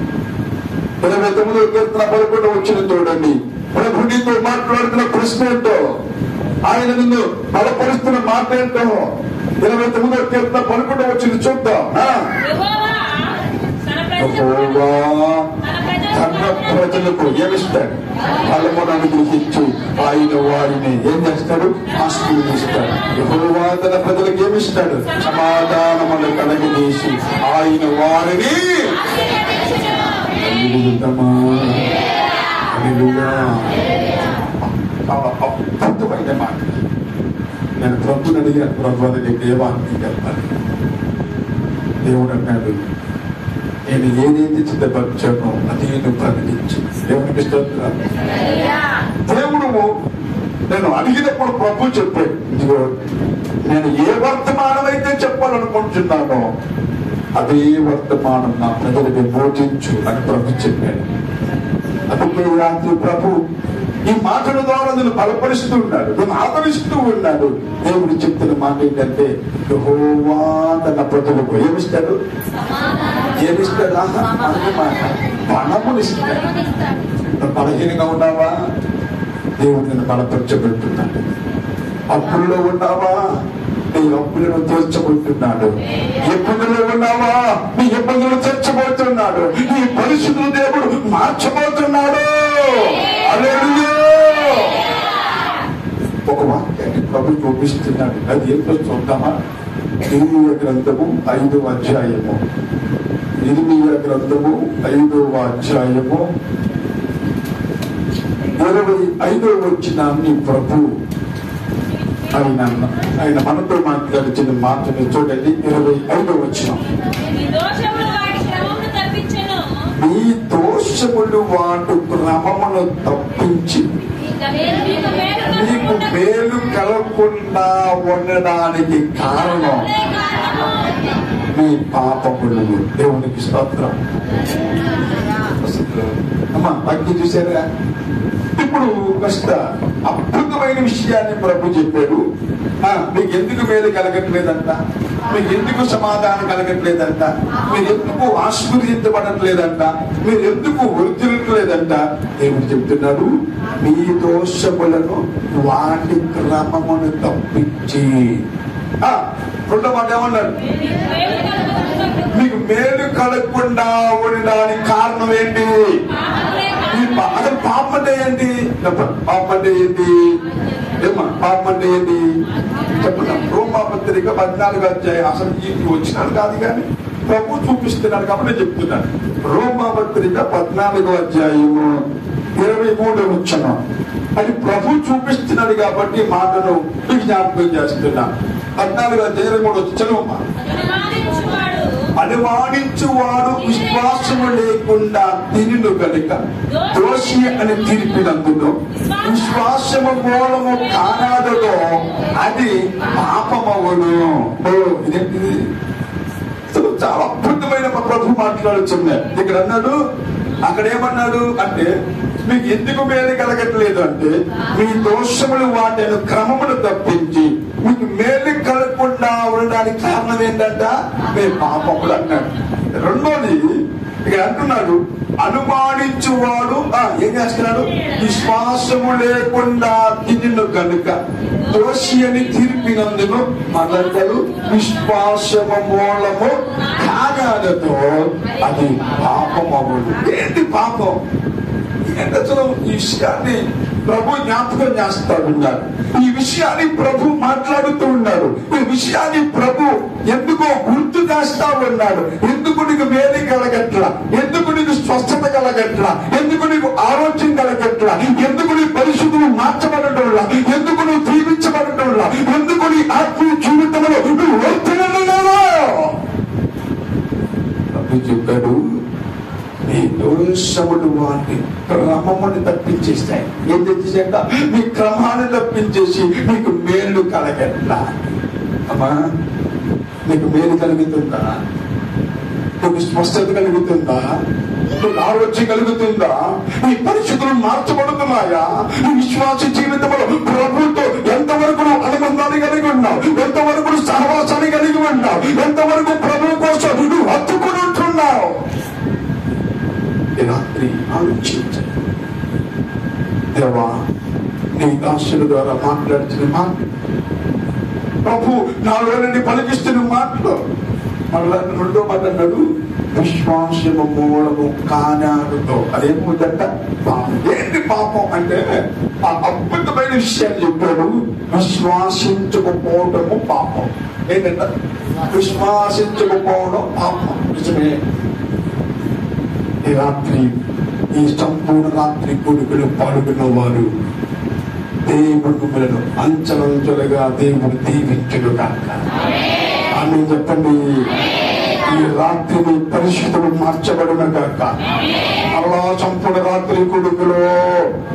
29వ కీర్తన 11వ చూడండి. ప్రభు నీతో మాట్లాడుతున్న ప్రశ్న ఏంటో, ఆయన నిన్ను బలపరుస్తున్న మాట ఏంటో 29వ కీర్తన 11వ చూద్దాం. తన ప్రజలకు ఏమిస్తాడు? ఫలమును అనుగ్రహించి ఆయన వారిని ఏం చేస్తాడు? ఆశీర్వదిస్తాడు. యెహోవా తన ప్రజలకు ఏమిస్తాడు? సమాధానమును కలగజేసి ఆయన వారిని అద్భుతమైన మాట. నేను ప్రభుని అడిగాను, ప్రభు అది నీకు ఏ వాక్యం చెప్పాలి? దేవుడు అన్నాడు, నేను ఏదైతే సిద్ధపరిచానో అది నేను ప్రకటించు. దేవునికి స్తోత్రం. దేవుడు నేను అడిగినప్పుడు ప్రభు చెప్పాడు, ఇదిగో నేను ఏ వర్తమానం అయితే చెప్పాలనుకుంటున్నానో అదే వర్తమానం నా ప్రజలకు బోధించు అని ప్రభు చెప్పాడు. అందుకే రాత్రి ప్రభు ఈ మాటల ద్వారా నేను బలపరుస్తూ ఉన్నాడు, నేను ఆదరిస్తూ ఉన్నాడు. దేవుడు చెప్తున్న మాట ఏంటంటే, యెహోవా తన ప్రజలకు ఏమిస్తాడు? ఏమిస్తాడు? బలమునిస్తాడు. బలహీనంగా ఉన్నావా? దేవుడు నేను బలపరచబెడుతున్నాడు. అప్పుల్లో ఉన్నావా? నీ అప్పులను తీర్చబోతున్నాడు. ఇబ్బందులు ఉన్నావా? నీ ఇబ్బందులు తీర్చబోతున్నాడు. నీ పరిస్థితులు దేవుడు మార్చబోతున్నాడు. హల్లెలూయా. ఒక వాక్యాన్ని ప్రభు చూపిస్తున్నాడు. అది ఏంటో చూద్దామా? ఇర్మీయా గ్రంథము 5వ అధ్యాయము. ఇర్మీయా గ్రంథము 5వ అధ్యాయము 25వ వచనాన్ని ప్రభు ఆయన మనతో మాట్లాడిన మాటను చూడండి. 25వ వచనం, మీ దోషములు వాటి క్రమమును తప్పించి మీకు మేలు కలగకుండా ఉండడానికి కారణం మీ పాపములు. దేవునికి స్తోత్రం. అమ్మా వాక్యం చూసారా? ఇప్పుడు కాస్త అద్భుతమైన విషయాన్ని ప్రభు చెప్పాడు. మీకు ఎందుకు మేలు కలగట్లేదంట? మీకు ఎందుకు సమాధానం కలగట్లేదంట? మీరు ఎందుకు ఆశీర్వదించబడట్లేదంట? మీరు ఎందుకు వర్ధిల్లట్లేదంట? దేవుడు చెప్తున్నాడు, మీ దోషములను వాటి క్రమమును తప్పించి. రెండో మాట ఏమన్నాడు? మీకు మేలు కలగకుండా ఉండడానికి కారణం ఏంటి? మీ అసలు పాపం అంటే ఏంటి? పాపం అంటే ఏంటి? ఏమా పాపం అంటే ఏంటి చెప్పండి. రోమాపత్రిక 14వ అధ్యాయం. అసలు ఇది వచ్చినాడు కాదు కానీ ప్రభు చూపిస్తున్నాడు కాబట్టి నేను చెప్తున్నాను. రోమాపత్రిక 14వ అధ్యాయము 23వ వచనం. అది ప్రభు చూపిస్తున్నాడు కాబట్టి మాటను మీకు జ్ఞాపకం చేస్తున్నా. 14వ అధ్యాయం 23వ వచనం. అనుమానించువాడు విశ్వాసము లేకుండా తినిను కనుక దోషి అని తీర్పినందును విశ్వాసము మూలము కానాదలో అది పాపమవును. ఇదేంటిది? చాలా అద్భుతమైన ప్రభు మాట్లాడుతున్నారు. ఇక్కడ అన్నాడు, అక్కడ ఏమన్నాడు అంటే మీకు ఎందుకు మేలు కలగట్లేదు అంటే మీ దోషములు వాటిని క్రమమును తప్పించి మీకు మేలు కలగకుండా ఉండడానికి కారణం ఏంటంట మీ పాపములు అన్నాడు. రెండోది ఇక్కడ అంటున్నాడు, అనుమానించువాడు ఏం చేస్తున్నాడు? విశ్వాసము లేకుండా తినిను కనుక దోషి అని తీర్పినందును మనందరూ విశ్వాసము మూలము కాగాలతో అది పాపమవును. ఏంటి పాపం? అసలు ఈ విషయాన్ని ప్రభు జ్ఞాపకం చేస్తూ ఉన్నారు. ఈ విషయాన్ని ప్రభు మాట్లాడుతూ ఉన్నారు. ఈ విషయాన్ని ప్రభు ఎందుకో గుర్తు చేస్తా ఉన్నాడు. ఎందుకు నీకు మేలు కలగట్లా? ఎందుకు నీకు స్వస్థత కలగట్లా? ఎందుకు నీకు ఆరోగ్యం కలగట్లా? ఎందుకు నీ పరిశుద్ధులు మార్చబడటంలా? ఎందుకు నువ్వు దీవించబడటంలా? ఎందుకు నీ ఆత్మీయ జీవితంలో నువ్వు వర్తిల్లుతున్నావో? ప్రభు చెప్పాడు, మీ దోషములు వాటి క్రమముని తప్పించేస్తాయి. ఏం తెచ్చేసాక మీ క్రమాన్ని తప్పించేసి మీకు మేలు కలగట్లా. అమ్మా, నీకు మేలు కలుగుతుందా? నీకు స్పష్టత కలుగుతుందా? నీకు ఆరోగ్యం కలుగుతుందా? నీ పరిస్థితులు మార్చబడుతున్నాయా? నీ విశ్వాస జీవితంలో ప్రభుత్వం ఎంతవరకు అనుబంధాన్ని కలిగి ఉన్నావు? ఎంతవరకు సహవాసాన్ని కలిగి ఉన్నావు? ఎంతవరకు ప్రభు కోసం నువ్వు హత్తుకుని ఉంటున్నావు? రాత్రి ఆలోచించాలి. దేవా, నీ దాసుల ద్వారా మాట్లాడుతున్న మాటలు, ప్రభు నాలో నుండి పలికిస్తున్న మాటలు. మళ్ళా రెండో మాట అన్నాడు, విశ్వాసము మూలము కానాడుతో. అదేముందంట? పాపం. ఏంటి పాపం అంటే ఆ అద్భుతమైన విషయాన్ని చెప్పాడు. విశ్వాసించకపోవడము పాపం. ఏంటంట? విశ్వాసించకపోవడం పాపం. నిజమే. ఈ రాత్రి, ఈ సంపూర్ణ రాత్రి కొడుకులు పాడుకున్న వారు దేవుడు మిమ్మల్ని అంచలంచలుగా దేవుడు దీవించును కాక. అని చెప్పండి. ఈ రాత్రి మీ పరిస్థితులు మార్చబడిన కాక. అలా సంపూర్ణ రాత్రి కొడుకులో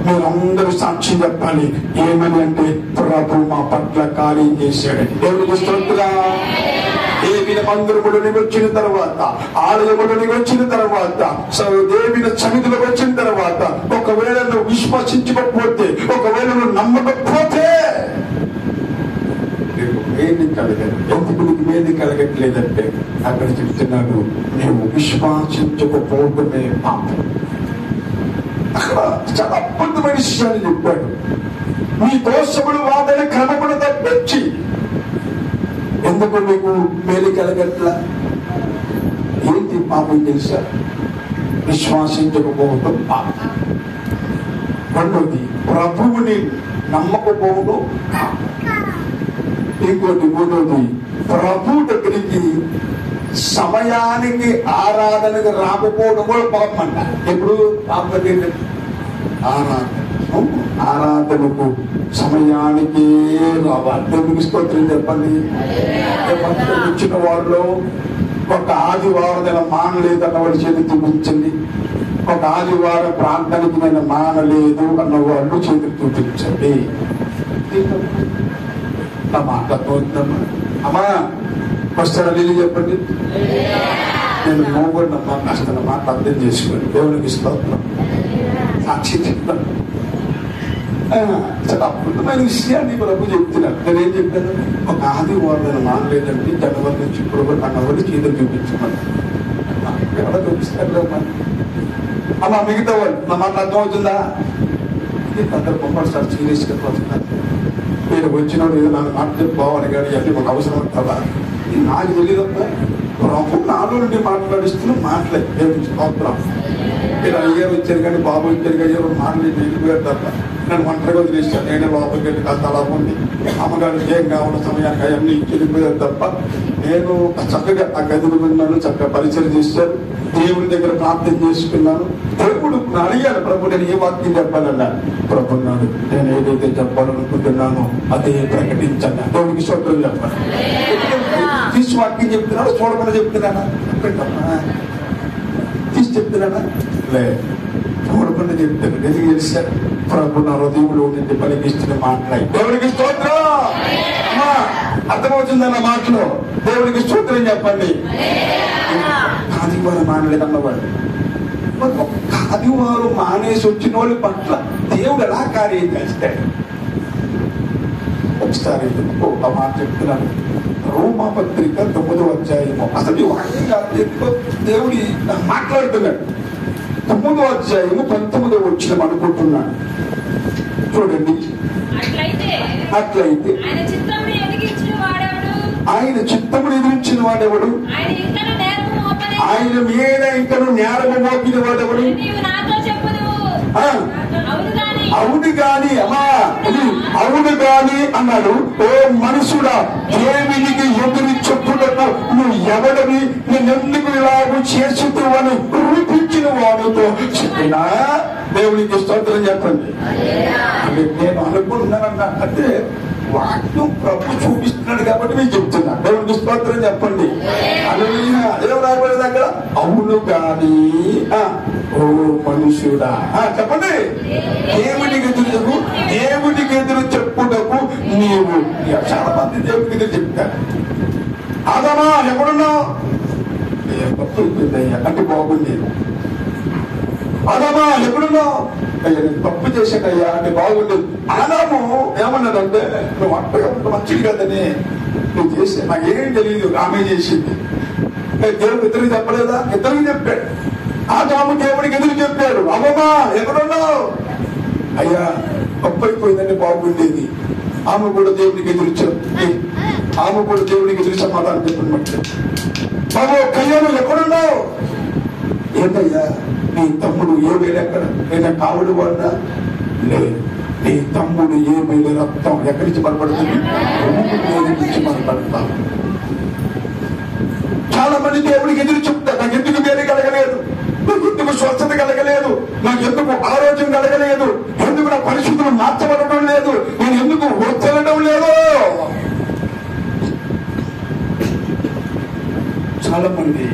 మీరందరూ సాక్షి చెప్పాలి. ఏమని అంటే ప్రభు మా పట్ల కార్యం చేశాడు. దేవుడికి స్తోత్రం. దేవుని మందిరములోనికి వచ్చిన తర్వాత, ఆలయములోనికి వచ్చిన తర్వాత, దేవుని సన్నిధిలోకి వచ్చిన తర్వాత ఒకవేళ నువ్వు విశ్వసించకపోతే, ఒకవేళ నువ్వు నమ్మకపోతే మేలు కలగదు. ఎందుకు నీకు మేలు కలగట్లేదంటే అక్కడ చెప్తున్నాడు, నువ్వు విశ్వాసించకపోవడమే పాపం. అక్కడ చాలా అద్భుతమైన విషయాన్ని చెప్పాడు. మీ దోషములు వాటిని క్రమమును తప్పించి ఎందుకు నీకు మేలు కలగట్లా? ఏంటి పాపం తెలుసా? విశ్వాసించకపోవడం పాపం. రెండోది ప్రభువుని నమ్మకపోవడం పాపం. ఇంకోటి మూడోది ప్రభు దగ్గరికి సమయానికి ఆరాధనకు రాకపోవడం కూడా పాపం అంట. ఎప్పుడు పాపం ఏంటంటే ఆరాధనకు సమయానికి రావాలి. దేవునికి స్తోత్రం చెప్పండి. వచ్చిన వాళ్ళు ఒక ఆదివారం మానలేదు అన్నవాడు చేతి చూపించండి. ఒక ఆదివారం ప్రాంతానికి నేను మానలేదు అన్నవాళ్ళు చేతి చూపించండి. నా మాట్లాడుతుందమ్మా. అమ్మా వస్తారా నీళ్ళు చెప్పండి. నేను మోగొండమ్మా, కాస్త మాట అర్థం చేసుకోండి. దేవునికి స్తోత్రం. సాక్షి చెప్తాను. చాలా అద్భుతమైన విషయాన్ని ప్రభు చెప్తున్నాను. నేనేం చెప్పాను? ఒక ఆదివారం మానలేదంటే జనవరి నుంచి ఇప్పుడు కూడా అన్నవాళ్ళు చేతులు చూపించమని ఎవరో చూపిస్తారు. అమ్మా మిగతా వాళ్ళు నా మాట అర్థమవుతుందా? అందరు పంపడసారి సీరియస్గా వస్తున్నారు. మీరు వచ్చినప్పుడు ఏదో నాకు మాట చెప్పుకోవాలి కానీ అది మాకు అవసరం ఉంటుందా? నాకు తెలియదమ్మా. ప్రభు నాలో నుండి మాట్లాడిస్తున్నా మాట్లాడి స్తోత్రం. మీరు అయ్యారు వచ్చారు కానీ బాబు వచ్చారు కానీ ఎవరు మాటలు వెళ్ళిపోయారు తప్ప నన్ను ఒంటరిగా వదిలేస్తాను. నేనే లోపలికి వెళ్ళి కాస్త అలా ఉంది అమ్మగారికి ఏం కావాల సమయానికి అవన్నీ వెళ్ళిపోయారు తప్ప నేను చక్కగా ఆ గదిలో విన్నాను, చక్కగా పరిచయం చేశాను, దేవుడి దగ్గర ప్రార్థన చేసుకున్నాను. దేవుడు అడిగాను, ప్రభు నేను ఏ వాక్యం చెప్పాలన్నా, ప్రభు నాడు నేను ఏదైతే చెప్పాలనుకుంటున్నానో అదే ప్రకటించన్నా, దేవుడికి స్తోత్రం చెప్పాను. తీసి వాక్యం చెప్తున్నాడు, చూడకుండా చెప్తున్నానా? చెప్పండి తీసి చెప్తున్నానా? లే, చూడకుండా చెప్తాను. ఎందుకు తెలిసాను? ప్రభు నా హృదయంలో ఉండి పలికిస్తున్న మాట్లాడి దేవుడికి స్తోత్రం. అమ్మా అర్థమవుతుందన్న మాటలో దేవుడికి స్తోత్రం చెప్పండి. ఆదివారం మానలేదు అన్నవాడు, ఆదివారం మానేసి వచ్చిన వాళ్ళ పట్ల దేవుడు ఎలా కార్యం చేస్తాడు? ఒకసారి ఒక మాట చెప్తున్నాను. రోమా పత్రిక 9వ అధ్యాయము, అసలు ఈ వాక్యం కాదు, దేవుడి మాట్లాడుతున్నాడు. 9వ అధ్యాయము 19వ వచనం అనుకుంటున్నాను. చూడండి. అట్లయితే ఆయన చిత్తమును ఎదిరించిన వాడెవడు? ఆయన మీద ఇంకను నేరము మోపిన వాడెవడు? అవును గాని, అమ్మా అవును గాని అన్నాడు. ఓ మనుషుడా, దేవునికి ఎదురు చెప్పుటకు నువ్వు ఎవడని, నేనెందుకు ఇలాగూ చేసుతూ అని రూపించిన వాడితో చెప్పినా దేవునికి స్తోత్రం చెప్పండి. అంటే నేను అనుకుంటున్నానన్నా, అంటే వాక్యం ప్రభు చూపిస్తున్నాడు కాబట్టి మీకు చెప్తున్నా. దేవునికి స్తోత్రం చెప్పండి. అదే రాబోయేది అక్కడ. అవును కానీ ఓ మనుషుడా చెప్పండి, దేవుడికి ఎదురు దేవుడికి ఎదురు చెప్పుటకు నీవు. చాలా మంది దేవుడికి ఎదురు చెప్తారు. ఆదామా ఎక్కడున్నావు? తప్పు అయిపోయిందయ్యా అంటే బాగుంది. ఆదామా ఎక్కడున్నావు? అయ్యా నేను తప్పు చేశానయ్యా అంటే బాగుండేది. ఆదాము ఏమన్నాడంటే, నువ్వు అట్టగా ఉంటే మంచిది కదని నువ్వు చేస్తే నాకేం తెలియదు, ఆమె చేసింది. దేవుడు ఇద్దరికి చెప్పలేదా? ఇద్దరికి చెప్పాడు. ఆదాము దేవుడికి ఎదురు చెప్పాడు, అమ్మమ్మా ఎక్కడున్నావు? అయ్యా తప్పు అయిపోయిందంటే బాగుండేది. ఆమె కూడా దేవుడికి ఎదురు చెప్పి, ఆమె కూడా దేవుడికి ఎదురు సమాధానం చెప్పినట్టు. బాబు కయ్యాను ఎక్కడున్నావు? ఏంటయ్యా నీ తమ్ముడు ఏ వేలు ఎక్కడ? నేను కావుడు వాడినా? లేదు, నీ తమ్ముడు ఏ వేలు రక్తం ఎక్కడి నుంచి బలపడుతుంది? నుంచి బలపడతాం. చాలా మంది దేవుడికి ఎదురు చెప్తారు, నాకు ఎందుకు వేరే కలగలేదు, నాకు ఎందుకు స్వస్థత కలగలేదు, నాకు ఎందుకు ఆరోగ్యం కలగలేదు, ఎందుకు నా పరిస్థితులు మార్చబడటం లేదు, నేను ఎందుకు వర్చలడం లేదు. చాలా మంది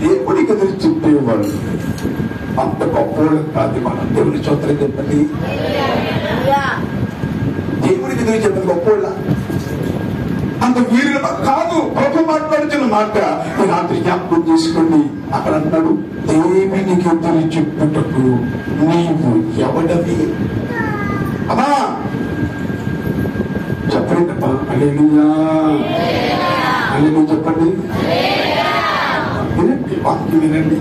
దేవుడికి ఎదురు చెప్పేవాళ్ళు అంత గొప్పవాళ్ళు కాదు. మనం దేవుని స్తోత్రం చెప్పండి. దేవుడికి ఎదురు చెప్పండి గొప్పవాళ్ళ అంత వీరులు కాదు. ప్రభు మాట్లాడుతున్న మాట రాత్రి జ్ఞాపకం చేసుకోండి. అక్కడ అన్నాడు, దేవునికి ఎదురు చెప్పుటకు నీవు ఎవడవి? అమ్మా చెప్పండి అమ్మా, హల్లెలూయా హల్లెలూయా చెప్పండి. వినండి, వాక్యం వినండి.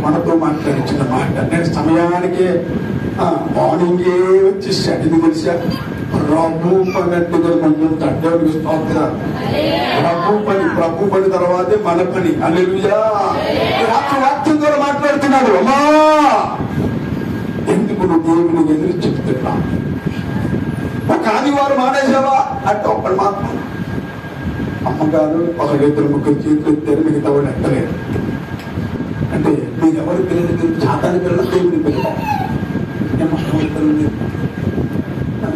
మనతో మాట్లాడించిన మాట నేను సమయానికి మార్నింగే వచ్చేసాడు. ఇది తెలిసా? ప్రభు పని అంటే కొంచెం తడ్డేవాడికి స్తోత్రం. ప్రభు పని తర్వాతే మన పని. హల్లెలూయా. వాక్యం ద్వారా మాట్లాడుతున్నాడు. అమ్మా ఎందుకు నువ్వు దేవునికి ఎదురు చెప్తున్నా? ఒక ఆదివారం మానేసావా అంటే ఒక్కడు మాత్రం అమ్మగారు ఒక 2-3 చేతులు ఎత్తారు, మిగతా వాడు ఎత్తలేదు. అంటే మీరు ఎవరి పిల్లలకి చాతాని పిల్లలు దేవుని పిల్లలు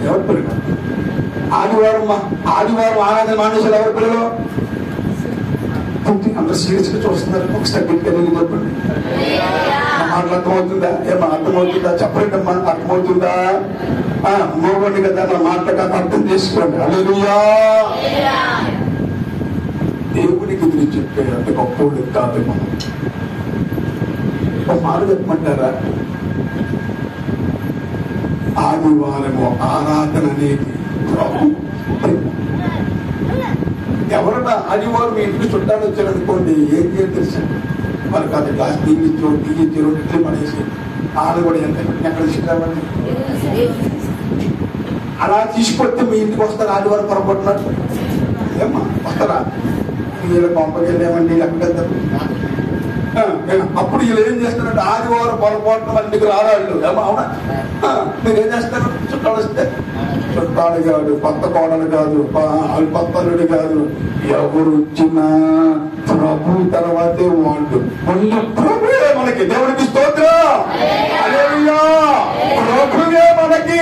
ఎవరి పిల్లలు? ఆదివారం ఆరాధన మానేశారు ఎవరి పిల్లలు? అందరూ సీరియస్ గా చూస్తున్నారు. ఒకసారి గట్టిగా చెప్పండి. మాటలు అర్థమవుతుందా? ఏమో అర్థమవుతుందా? చెప్పండి అమ్మా, అర్థమవుతుందా? మోగండి కదా నా మాటలకు అర్థం చేసుకోండి. హల్లెలూయా. దేవుడికి ఎదురు చెప్పే అంత గొప్ప కాదు. మనం ఒక మాట చెప్పమంటారా? ఆదివారము ఆరాధన అనేది ఎవరన్నా ఆదివారం మీ ఇంటికి చుట్టాలు వచ్చారనుకోండి, ఏం చేయాలి తెలుసా? వాళ్ళకి అది గ్లాస్ తీయించు ఇట్లు పడేసి వాళ్ళు కూడా ఎంత ఎక్కడ తీసుకురావండి. అలా తీసుకొస్తే మీ ఇంటికి వస్తారు ఆదివారం పొరపడుతున్నారు. ఏమ్మా వస్తారా? వీళ్ళు పంపకెళ్ళామండి ఎక్కడ అప్పుడు వీళ్ళు ఏం చేస్తారంటే ఆదివారం పొరపాటున మన ఇంటికి రారాళ్ళు ఏమో అవునా, మీరు ఏం చేస్తారు? చుట్టాలు వస్తే చుట్టాలు కాదు, కొత్త కోడలు కాదు, కొత్తలుడు కాదు, ఎవరు వచ్చినా ప్రభు తర్వాతే వాళ్ళు. ముందు ప్రభువే మనకి. దేవుడికి స్తోత్రం. హల్లెలూయా. ప్రభువే మనకి.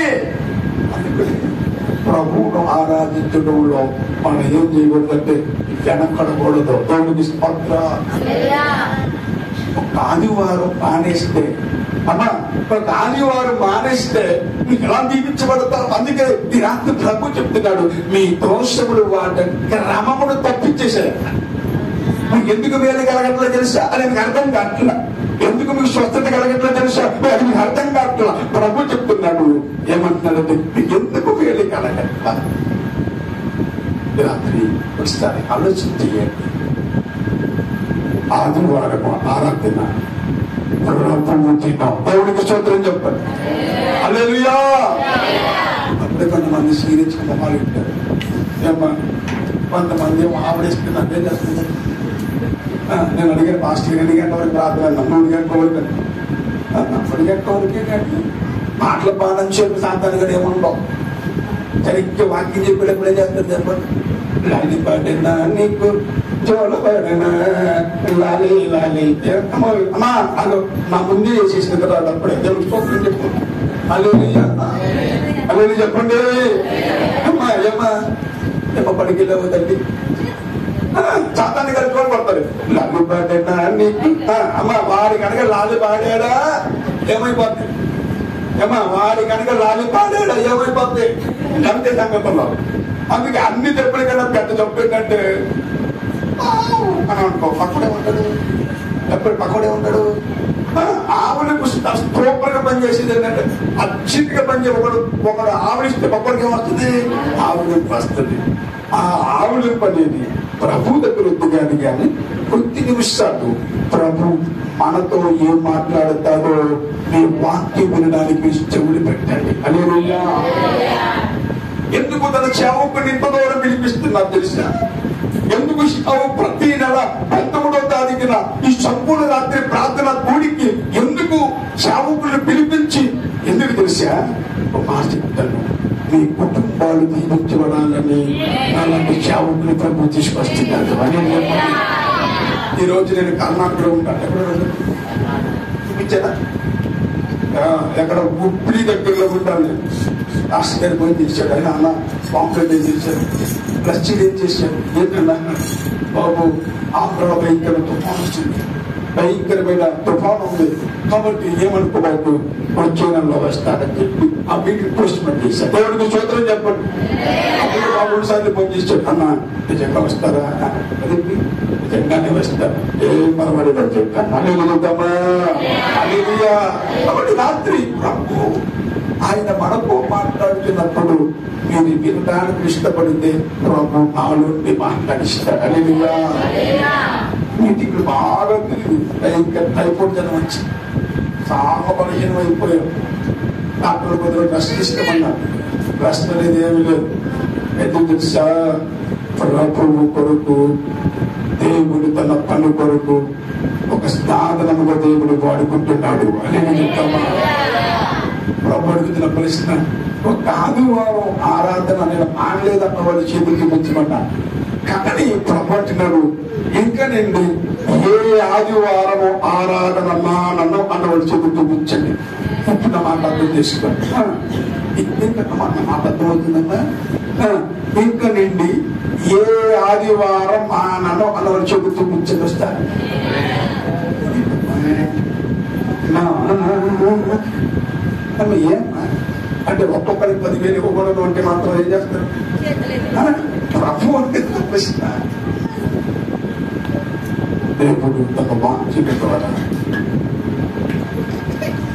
ప్రభువును ఆరాధించడంలో మనం ఏం చేయకూడదంటే వెనకడకూడదు. దేవుడికి స్తోత్రం. ఒక ఆదివారం మానేస్తే అమ్మా, ఒక ఆదివారం మానేస్తే మీకు ఎలా దీపించబడతారు? అందుకే ఈ రాత్రి ప్రభు చెప్తున్నాడు, మీ దోషములు వాటి క్రమమును తప్పించేశారు. మీకు ఎందుకు వేలు కలగట్లేదు తెలుసా? అది మీకు అర్థం కావట్లా. ఎందుకు మీకు స్వస్థత కలగట్లేదు తెలుసా? అది మీకు అర్థం కావట్లా. ప్రభు చెప్తున్నాడు ఏమంటున్నాడంటే, మీకు ఎందుకు వేలు కలగట్లా? రాత్రి ఒకసారి ఆలోచన చేయండి. ఆదివారం ఆరాధన ప్రభువు తిన్నాం. దేవుడికి స్తోత్రం చెప్పండి. హల్లెలూయా. అప్పుడే కొంతమంది సీరియస్గా మొహాలు ఉంటారు. ఏమ్మా, కొంతమంది ఏమో ఆవిడేస్తున్నారు. అదే చేస్తున్నారు. నేను అడిగాను, పాస్టర్ 2 గంటల వరకు ప్రార్థన, 3 గంటల వరకు 3 గంటల వరకే. కానీ మాటల పాలన చెప్పి సాంతానికి ఏముండవు. సరిగ్గా వాక్యం చెప్పేటప్పుడు ఏం చేస్తారు చెప్పండి? లాలి పాడినా నీకు జోలపడినా లాలి లాలి అమ్మా అదో నా ముందే చేసేసిన కదా. అప్పుడే తెలుసుకోకుండా చెప్పు. హల్లెలూయా. హల్లెలూయా చెప్పండి. అమ్మా ఏమ్మా ఏమో పడికెళ్ళావు తల్లి. సాతాన్ని కలుపుకొని పడతారు. లాలి పాడినా నీకు అమ్మ వాడి కనుక లాలి పాడాడా ఏమైపోతుంది? ఏమా వాడి కనుక లాలి పాడాడా ఏమైపోతుంది? అంతే సంగతంలో. అందుకే అన్ని చెప్పిన పెద్ద చెప్పిందంటే అని అనుకో. పక్కడే ఉంటాడు, ఎప్పుడు పక్కడే ఉంటాడు. ఆవులకు స్తోత్రంగా పనిచేసేది ఏంటంటే అచ్చిగా పనిచే ఒకడు ఆవులిస్తే పక్కడికి ఏమొస్తుంది? ఆవులింపు వస్తుంది. ఆ ఆవులింపు అనేది ప్రభు దగ్గర వద్దు. కానీ కొద్ది నిమిషాలు ప్రభు మనతో ఏం మాట్లాడతారో మీ వాక్యం వినడానికి చెవులు పెట్టండి. హల్లెలూయా. ఎందుకు తన సేవకుని ఇంత దూరం పిలిపిస్తున్నారు తెలుసా? ఎందుకు ప్రతి నెల 19వ తారీఖున ఈ సంపూర్ణ రాత్రి ప్రార్థన కూడికి ఎందుకు సేవకులను పిలిపించి ఎందుకు తెలుసా? ఒక మాట చెప్తాను, మీ కుటుంబాలు దీవించబడాలని అలాంటి సేవకుని ప్రభు తీసుకొస్తున్నారు అని. ఈ రోజు నేను కర్ణాటకలో ఉంటాను. ఎక్కడ చూపించారా? ఎక్కడ ఉప్పిడి దగ్గరలో ఉంటాను. రాష్ట్ర గారి పోయి తీశాడు. ఆయన అన్న పాంప్లెట్ ఏం చేశాడు, ప్లస్టీడ్ ఏం చేశాడు. ఏంటన్నా బాబు, ఆంధ్రలో భయంకర తుఫాను వచ్చింది, భయంకరమైన తుఫాను ఉంది కాబట్టి ఏమనుకోబాబు వచ్చే నెలలో వస్తాడని చెప్పి ఆ మీటింగ్ పోస్ట్మెంట్ చేశాడు. దేవుడికి స్తోత్రం చెప్పండి. అప్పుడు బాబు 2 సార్లు ఫోన్ చేశాడు. అన్న నిజంగా వస్తారా? అదే నిజంగానే వస్తారు, ఏం పర్వాలేదని చెప్పాను. హల్లెలూయా. హల్లెలూయా. కాబట్టి రాత్రి ప్రభు ఆయన మనతో మాట్లాడుతున్నప్పుడు మీరు వినడానికి ఇష్టపడితే ప్రభు నాలుండి మాట్లాడిస్తాడు. హల్లెలూయా. మీటింగ్లు బాగా తిరిగి టైఫాయిడ్ జనం వచ్చి చాలా బలహీనం అయిపోయాం. డాక్టర్ కొద్దిగా రెస్ట్ ఇస్తామన్నారు. రెస్ట్ అనేది ఏమి లేదు. ఎందుకు తెలుసా? ప్రభువు కొరకు దేవుడు తన పని కొరకు ఒక సాధనముగా దేవుడు వాడుకుంటున్నాడు అని చెప్తామా? ప్రభు అడుగుతున్న ప్రశ్న, ఒక ఆదివారం ఆరాధన నేను ఆడలేదన్న వాళ్ళు చేతులు చూపించమన్నా. కానీ ప్రభు అంటున్నాడు, ఇంకా నేను ఏ ఆదివారము ఆరాధన మానను అన్న వాళ్ళు చేతులు చూపించండి. ఇప్పుడు మాట అర్థం చేసుకోండి. మాట అర్థం అవుతుందమ్మా. ఇంకా నుండి ఏ ఆదివారం మానను అన్న వాళ్ళు చేతులు చూపించండి. వస్తారు ఏం అంటే ఒక్కొక్కరికి 10,000 ఇవ్వకూడదు అంటే మాత్రం ఏం చేస్తారు? ప్రభు అంటే ప్రశ్న. దేవుడు తన వాక్యం ద్వారా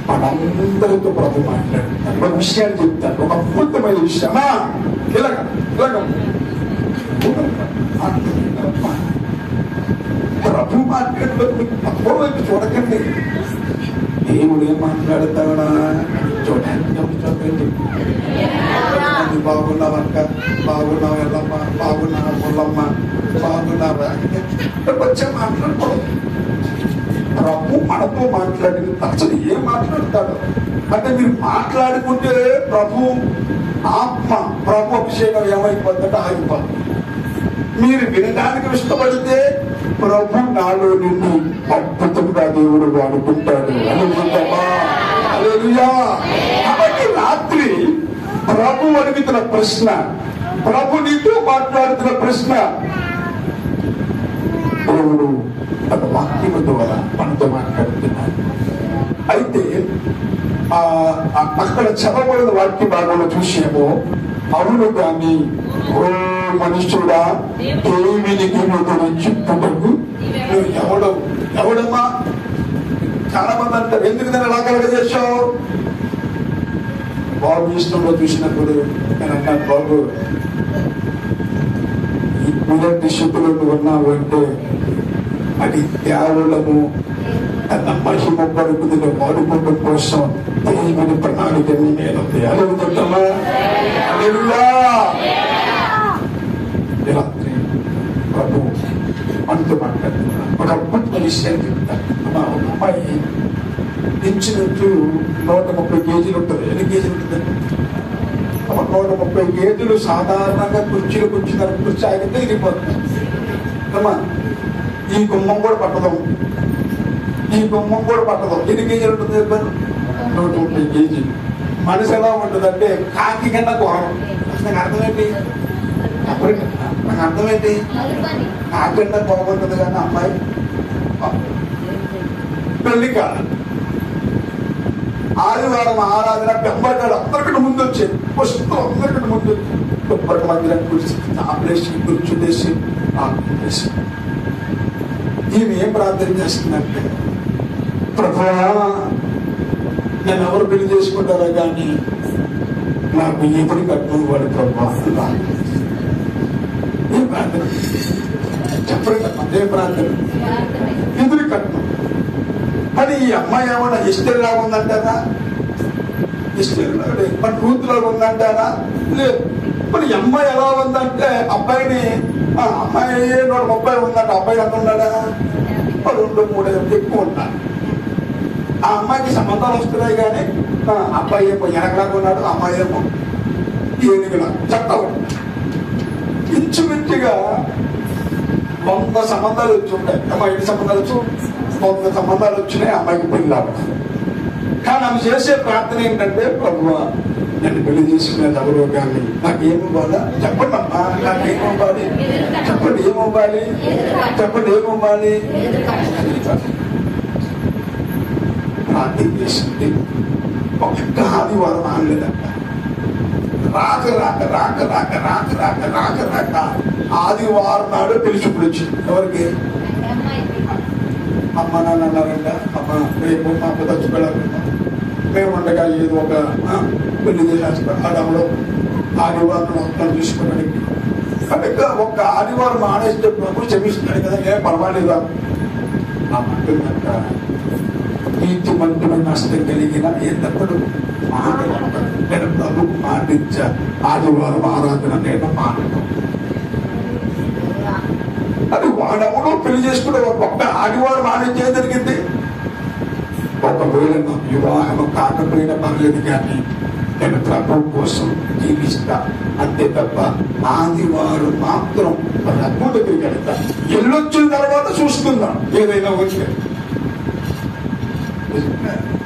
వాళ్ళందరితో ప్రభు మాట్లాడుతారు. ఒక విషయాన్ని చెప్తారు, ఒక అద్భుతమైన విషయమా ఇలాగ ప్రభు మాట్లాడుతూ తక్కువ వైపు చూడకండి. దేవుడు ఏం మాట్లాడతాడా చూడండి. బాగున్నావక్క, బాగున్నావు ఎల్లమ్మ, బాగున్నావా పుల్లమ్మ, బాగున్నావా వచ్చా మాట్లాడుకో. ప్రభు మనతో మాట్లాడిన అసలు ఏం మాట్లాడతాడు అంటే మీరు మాట్లాడుకుంటే ప్రభు ఆత్మ ప్రభు అభిషేకం ఏమైపోతుందంటే ఆగిపోతుంది. మీరు వినడానికి ఇష్టపడితే ప్రభు నాలో నిన్ను అద్భుతంగా దేవుడు వాడుకుంటాడు. హల్లెలూయా. కాబట్టి రాత్రి ప్రభు అడుగుతున్న ప్రశ్న, ప్రభు నీతో మాట్లాడుతున్న ప్రశ్న, దేవుడు తన వాక్యము ద్వారా మనతో మాట్లాడుతున్నాడు. అయితే అక్కడ చదవబడిన వాక్య భాగంలో చూసాము, అవును కానీ ఓ మనుషుడా దేవునికి మొదలు చెప్పుటకు నువ్వు ఎవడమ్మా? చాలా మంది అంటారు, ఎందుకు నేను అలా కలగజేశావు? బాబు ఇష్టంలో చూసినప్పుడు నేను అన్నాను, బాబు ఈ మొదటి శుద్ధులకు ఉన్నావు అంటే అది కేవలము తన మహిమ పరుగుదల వాడుకోవడం కోసం దేవుని ప్రణాళికని నేను తేలుతుంటామా? రాత్రి ప్రభు మనతో మాట్లాడుతున్నా ఒక అద్భుతమైన విషయం చెప్తాను. ఒక అమ్మాయి ఇంచుమించు 130 కేజీలు ఉంటుంది. ఎన్ని కేజీలు ఉంటుంది? 130 కేజీలు సాధారణంగా కుర్చీలు కూర్చున్నారు. కుర్చీ ఆగితే ఇరిగిపోతుంది అమ్మా. ఈ గుమ్మం కూడా పట్టదు. ఎన్ని కేజీలు ఉంటుంది చెప్పారు? 130 కేజీలు. మనసు ఎలా ఉంటుందంటే కాకి కన్నా ఘోరం. నాకు అర్థమేంటి? నాకు అర్థమేంటి? కాకిన్నా బాగుంటుంది కానీ అమ్మాయి పెళ్లి కాదు. ఆదివారం ఆరాధన పెంబడ్డాడు అందరికంటే ముందు వచ్చేది. ఫస్ట్ అందరికంటే ముందు దుప్పటి మందిరాన్ని కూర్చి ఆపరేసి కూర్చునేసి ఆపేసి ఈమె ఏం ప్రార్థన చేస్తుందంటే, ప్రభువా నేను ఎవరు పెళ్లి చేసుకుంటారా కానీ నాకు ఎప్పుడు కట్నం వాడు ప్రభు. ఏం ప్రార్థన చెప్పండి, అదే ప్రార్థన. ఎదురు కట్నం. కానీ ఈ అమ్మాయి ఏమన్నా హిస్టరీలాగా ఉందంటారా? హిస్టరీలాగా మన కూతురులాగా ఉందంటారా? లేదు. మరి అమ్మాయి ఎలా ఉందంటే అబ్బాయిని అమ్మాయి 130 ఉందంటే అబ్బాయి ఎంత ఉన్నాడా? 2-3 ఎక్కువ ఉన్నాడు. ఆ అమ్మాయికి సంబంధాలు వస్తున్నాయి కానీ అబ్బాయి ఏమో ఎనకలాగా ఉన్నాడు, అమ్మాయి ఏమో ఏనుగులా చెప్తా ఉన్నాడు. ఇంచుమించుగా 100 సంబంధాలు వచ్చి ఉంటాయి. అమ్మాయి 8 సంబంధాలు వచ్చి 100 సంబంధాలు వచ్చినాయి. అమ్మాయికి పెళ్లి అవ్వదు. కానీ ఆమె చేసే ప్రార్థన ఏంటంటే, ప్రభువా నన్ను పెళ్లి చేసుకునేది ఎవరో కానీ నాకేమివ్వాలా చెప్పండి అమ్మా, నాకేమివ్వాలి చెప్పండి, ఏమివ్వాలి చెప్పండి, ఏమివ్వాలి ప్రార్థన చేసింది. ఒక్క ఆదివారం ఆడలేదంట. రాక ఆదివారం నాడు పెళ్లి చూపుడు వచ్చింది. ఎవరికి? అమ్మ నాన్న అన్నారంట, అమ్మ రేపు మా పొద్దు పెళ్ళాలంట, మేము ఉండగా ఏదో ఒక పెళ్లి చేసేస్తాం. ఆడవడం ఆదివారం మొత్తం చూసుకోవడానికి కనుక ఒక్క ఆదివారం ఆడేస్తే ప్రభు క్షమిస్తున్నాడు కదా, ఏం పర్వాలేదా? ఆ మంటుందంట, నీతిమంతుడు నష్టం కలిగిన ఎన్నప్పుడు మాట నేను ప్రభుకు మాటించా, ఆదివారం ఆరాధన నేను మానను. అది వాడెవడో పెళ్లి చేసుకుంటే ఒక్క ఆదివారం ఆడించేది జరిగింది. ఒకవేళ నా వివాహం కాకపోయినా పర్లేదు కానీ నేను ప్రభు కోసం జీవిస్తా అంతే తప్ప ఆదివారం మాత్రం ప్రభు దగ్గరికి వెళ్తా. ఎల్లొచ్చిన తర్వాత చూసుకుందాం ఏదైనా వచ్చే.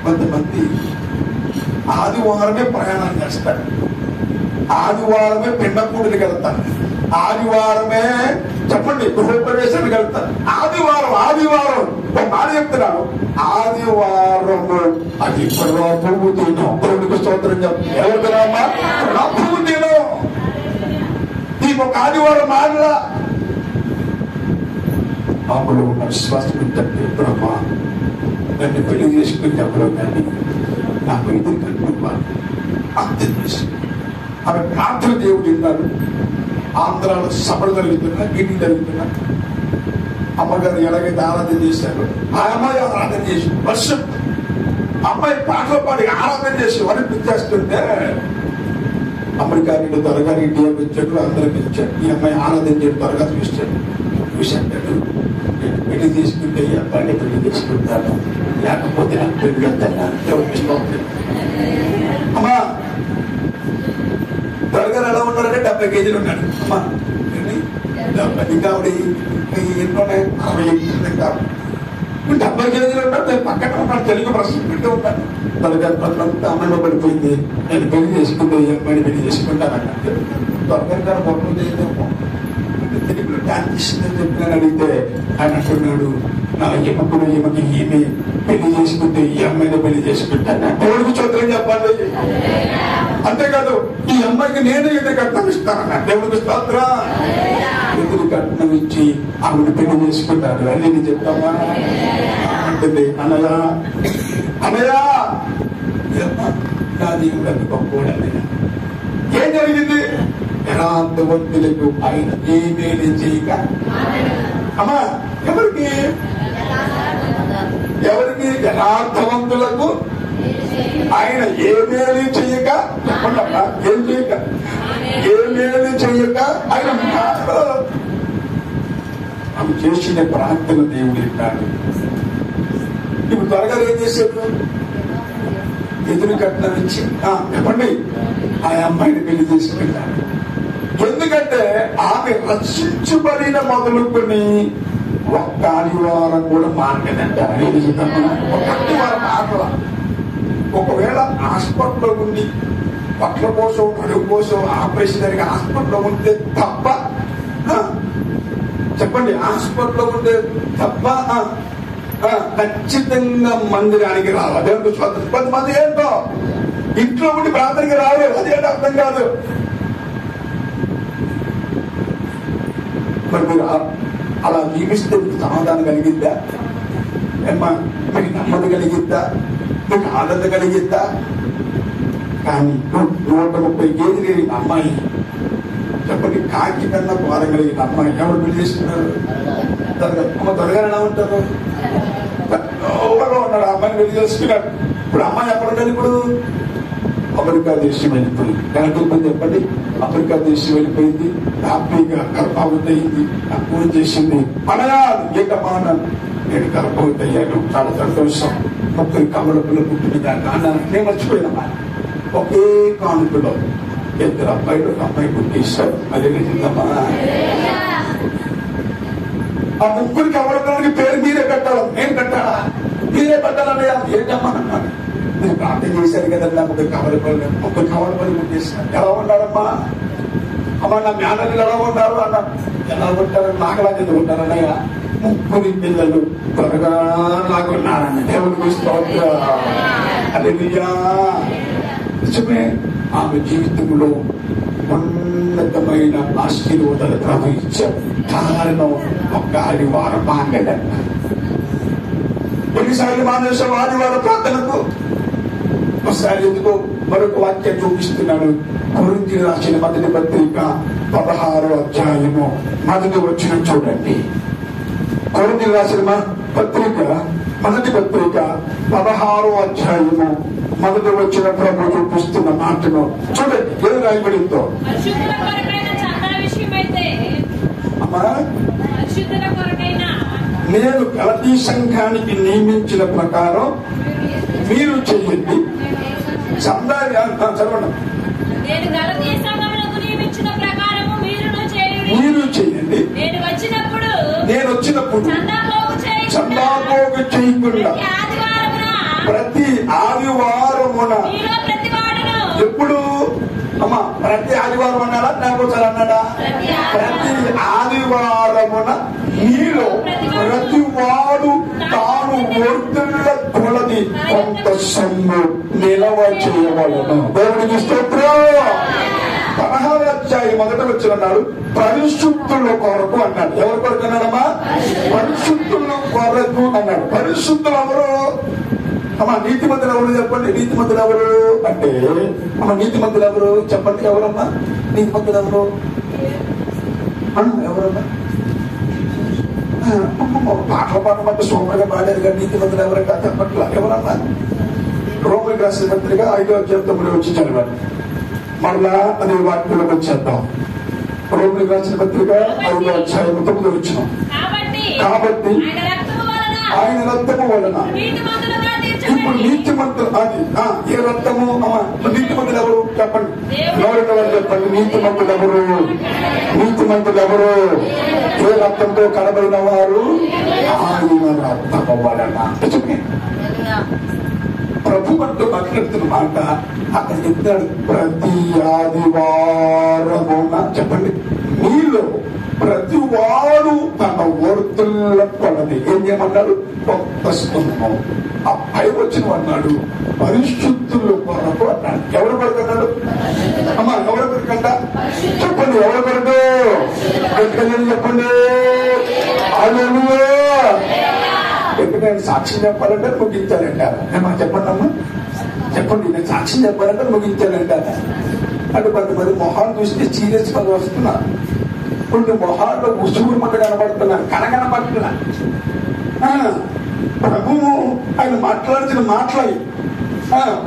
కొంతమంది ఆదివారమే ప్రయాణం చేస్తారు, ఆదివారమే పిండకూడికి వెళ్తారు, ఆదివారమే చెప్పండి గృహప్రవేశానికి వెళ్తారు. ఆదివారం ఒక మాట చెప్తున్నాను, ఆదివారము అది ప్రభువు దినం. దేవుడికి స్తోత్రం చెప్పు. ఎవరు తినమ్మా? ప్రభువు దినం. నీకు ఒక ఆదివారం మాడలా అప్పుడు ఉన్న విశ్వాసం ఏంటంటే, బ్రహ్మ నన్ను పెళ్లి చేసుకుని ఎవరో కానీ నాకు ఎదురు కనిపించాలి అర్థం చేసి ఆమె ప్రార్థన దేవుడు విన్నాడు. ఆంధ్రాలో సభలు జరుగుతున్నా, మీటింగ్ జరుగుతున్నా, అమ్మగారు ఎలాగైతే ఆరాధన చేశారు ఆ అమ్మాయి ఆరాధన చేసి వర్షం అమ్మాయి పాటలు పాడి ఆరాధన చేసి వరిపించేస్తుంటే అమెరికా నుండి త్వరగా ఇండియాకి వచ్చాడు, అందరికి ఇచ్చాడు. ఈ అమ్మాయి ఆరాధన చేయడం త్వరగా చూశాడు. పెళ్లి చేసుకుంటే ఈ అబ్బాయిని పెళ్లి చేసుకుంటాను, లేకపోతే నాకు పెళ్లి వద్దన్నా. అమ్మా త్వరగా ఎలా ఉన్నారంటే 70 కేజీలు ఉన్నాడు. అమ్మా ఇంకా ఆవిడ ఎన్నోనే 70 కేజీలు ఉన్నాడు. పక్కన ఉన్నాడు, తెలుగు ప్రశ్న పెట్టూ ఉంటాను. త్వరగా అమ్మాయిలో పడిపోయింది, నేను పెళ్లి చేసుకుంటే ఈ అమ్మాయిని పెళ్లి చేసుకుంటానన్నా. త్వరగా పొట్టం చేయలేము, తెలుగులో డాన్స్ చెప్పినాను అడిగితే ఆయన అంటున్నాడు, నా ఎప్పుడు ఈమెకి ఈమె పెళ్లి చేసుకుంటే ఈ అమ్మాయిని పెళ్లి చేసుకుంటాను. దేవుడికి చోద్రం చెప్పండి. అంతేకాదు ఈ అమ్మాయికి నేను ఎదురు కట్నం ఇస్తానన్న. దేవుడికి స్తోత్రం. ఎదురు కట్నం ఇచ్చి ఆవిడ పెళ్లి చేసుకుంటారు అని నేను చెప్తామా అంటుంది. అన్నయ్య అన్నయ్య నా దేవుడు గొప్పవాడని. ఏం జరిగింది? యథార్థవంతులకు ఆయన ఏమేమి చేయక. అమ్మా ఎవరికి యథార్థవంతులకు ఆయన ఏమేమి చెయ్యక, చెప్పండమ్మా, ఏం చేయక, ఏమేమి చెయ్యక ఆయన ఆమె చేసిన ప్రార్థన దేవుడు విన్నాడు. ఇప్పుడు త్వరగా ఏం చేశాడు? ఎదురు కట్నం ఇచ్చి చెప్పండి ఆ అమ్మాయిని పెళ్లి చేసుకుంటాడు. ఎందుకంటే ఆమె రక్షించబడిన మొదలుకొని ఒక్క ఆదివారం కూడా మారలేదంట. ఒక ఆదివారం ఆటల. ఒకవేళ హాస్పిటల్లో ఉండి పట్ల కోసం అడుగు కోసం ఆపరేషన్ జరిగి హాస్పిటల్లో ఉంటే తప్ప, చెప్పండి, హాస్పిటల్లో ఉంటే తప్ప ఖచ్చితంగా మందిరానికి రావాలి. దేవుడు కొంతమంది ఏంటో ఇంట్లో ఉండి ప్రార్థనకి రాలేదు, అదేంటో అర్థం కాదు. మరి మీరు అలా జీవిస్తే మీకు సమాధానం కలిగిద్దా? ఏమ్మా మీకు నెమ్మది కలిగిద్దా? మీకు ఆనంద కలిగిద్దా? కానీ 130 కేజీలు కలిగిన అమ్మాయి, చెప్పండి, కాకి కన్నా భారం కలిగిన అమ్మాయి ఎవరు పెళ్లి చేస్తున్నారు? త్వరగా ఎలా ఉంటారు? ఉన్నాడు, అమ్మాయిని పెళ్లి చేసుకున్నాడు. ఇప్పుడు అమ్మాయి ఎక్కడ ఉండదు? ఇప్పుడు అమెరికా దేశం వెళ్ళిపోయింది. ఎలాంటి చెప్పండి, అమెరికా దేశం వెళ్ళిపోయింది. హ్యాపీగా గర్భవతి అయింది, ఫోన్ చేసింది, అనయా ఏంటమ్మా నేను గర్భవతి అయ్యాను, చాలా సంతోషం, 3 కమల పిల్లలు పుట్టిన అన్నాను. నేను మర్చిపోయినమ్మా, ఒకే కానుకలో 2 అబ్బాయిలు 1 అమ్మాయి పుట్టిస్తారు. అదే నిజందమ్మా. ఆ 3 కమల పిల్లలకి పేరు మీరే పెట్టాలి, నేను పెట్టాలా? మీరే పెట్టాలన్నయ్యా. ఏంటమ్మా అన్నాను. మీరు ప్రార్థన చేశారు కదన్నా, 3 కమల పనులు పుట్టేస్తారు. ఎలా ఉన్నారమ్మా? అమ్మా నా మేనల్ని ఎలా ఉన్నారు అన్నారు. ఎలా ఉంటారు? నాకులా ఎందుకు ఉంటారన్నయ్య? 3 పిల్లలు త్వరగా లాగున్నారన్న. దేవుడికి స్తోత్రం. హల్లెలూయా. నిజమే, ఆమె జీవితంలో ఉన్నతమైన ఆశీర్వాదాలు ప్రవహించారు. కారణం ఒక్క ఆదివారం మాంగళ్యన్న. ఎన్నిసార్లు మానేశాం ఆదివారం ప్రార్థనకు? ఒకసారి ఎందుకో మరొక వాక్యం చూపిస్తున్నాడు. కొరింథీయులకు రాసిన మొదటి పత్రిక 16వ అధ్యాయము మొదటి వచనం చూడండి. కొరింథీయులకు రాసిన పత్రిక మొదటి పత్రిక 16వ అధ్యాయము మొదటి వచనం ప్రభు చూపిస్తున్న మాటను చూడండి. ఏది రాయబడిందో? అమ్మా, నేను గలతీ సంఘానికి నియమించిన ప్రకారం మీరు చెయ్యండి. చదవండి. మీరు చేయండి. నేను వచ్చినప్పుడు చందాపోగు చేయకుండా ప్రతి ఆదివారమున. ఎప్పుడు అమ్మా? ప్రతి ఆదివారం అన్నాడా? లేకపోతే అన్నాడా? ప్రతి ఆదివారమున మీలో ప్రతి వాడు తాను వర్తుల కొలది కొంత సొమ్ము నిలవ చేయవలను. దేవుడికి స్తోత్రం. 16వ అధ్యాయం మొదట వచ్చి అన్నాడు పరిశుద్ధుల కొరకు అన్నాడు. ఎవరి కొరకు అన్నాడమ్మా? పరిశుద్ధుల కొరకు అన్నాడు. పరిశుద్ధులు ఎవరు అమ్మా? నీతిమంతులు ఎవరు చెప్పండి. నీతిమంతులు ఎవరు అంటే అమ్మ నీతిమంతులు ఎవరు చెప్పండి. ఎవరమ్మా నీతిమంతులు ఎవరు? ఎవరమ్మా? పాటలు పాడమంటే సూపర్గా పాడారు కానీ నీతిమంతులు ఎవరంటే చెప్పట్ల. ఎవరమ్మా? రోమిలకు రాసిన పత్రిక 5వ అధ్యాయం 9వ వచ్చి చదివారు. మరలా అదే వాక్యంలోకి వచ్చేద్దాం. రోమిలకు రాసిన పత్రిక 5వ అధ్యాయం 9వ వచ్చిన. కాబట్టి కాబట్టి ఆయన రక్తము వలన ఇప్పుడు నీతిమంతులు అది ఏ రక్తము నీతిమంతులు ఎవరు చెప్పండి, ఎవరికి ఎవరు చెప్పండి. నీతిమంతులు ఎవరు? నీతిమంతులు ఎవరు? ఏ రక్తంతో కనబడిన వారు? ఆయన రక్తము వలన. ప్రభు అంటూ మాట్లాడుతున్న మాట అక్కడ చెప్తాడు, ప్రతి ఆదివారమున చెప్పండి నీలో ప్రతి వాడు తన వర్తుల కొలది ఏం చేయమన్నాడు? కొత్త స్తోమం. ఆ పై వచ్చిన అన్నాడు పరిశుద్ధుల కొరకు అన్నాడు. ఎవరు కొరకన్నాడు? అమ్మా ఎవరు కొరకంట? చెప్పండి ఎవరు కొరకు? చెప్పండి. ఎందుకంటే సాక్ష్యం చెప్పాలంటే ముగించాలంటారు. ఏమన్నా చెప్పండి అమ్మా, చెప్పండి. నేను సాక్ష్యం చెప్పాలంటే ముగించాలంటారా? అంటే కొంతమంది మొహాలు చూస్తే సీరియస్ గా వస్తున్నారు, కొన్ని మొహాల్లో ఉసుగురు మంట కనబడుతున్నారు, కనపడుతున్నా. ప్రభువు ఆయన మాట్లాడిన మాటలు,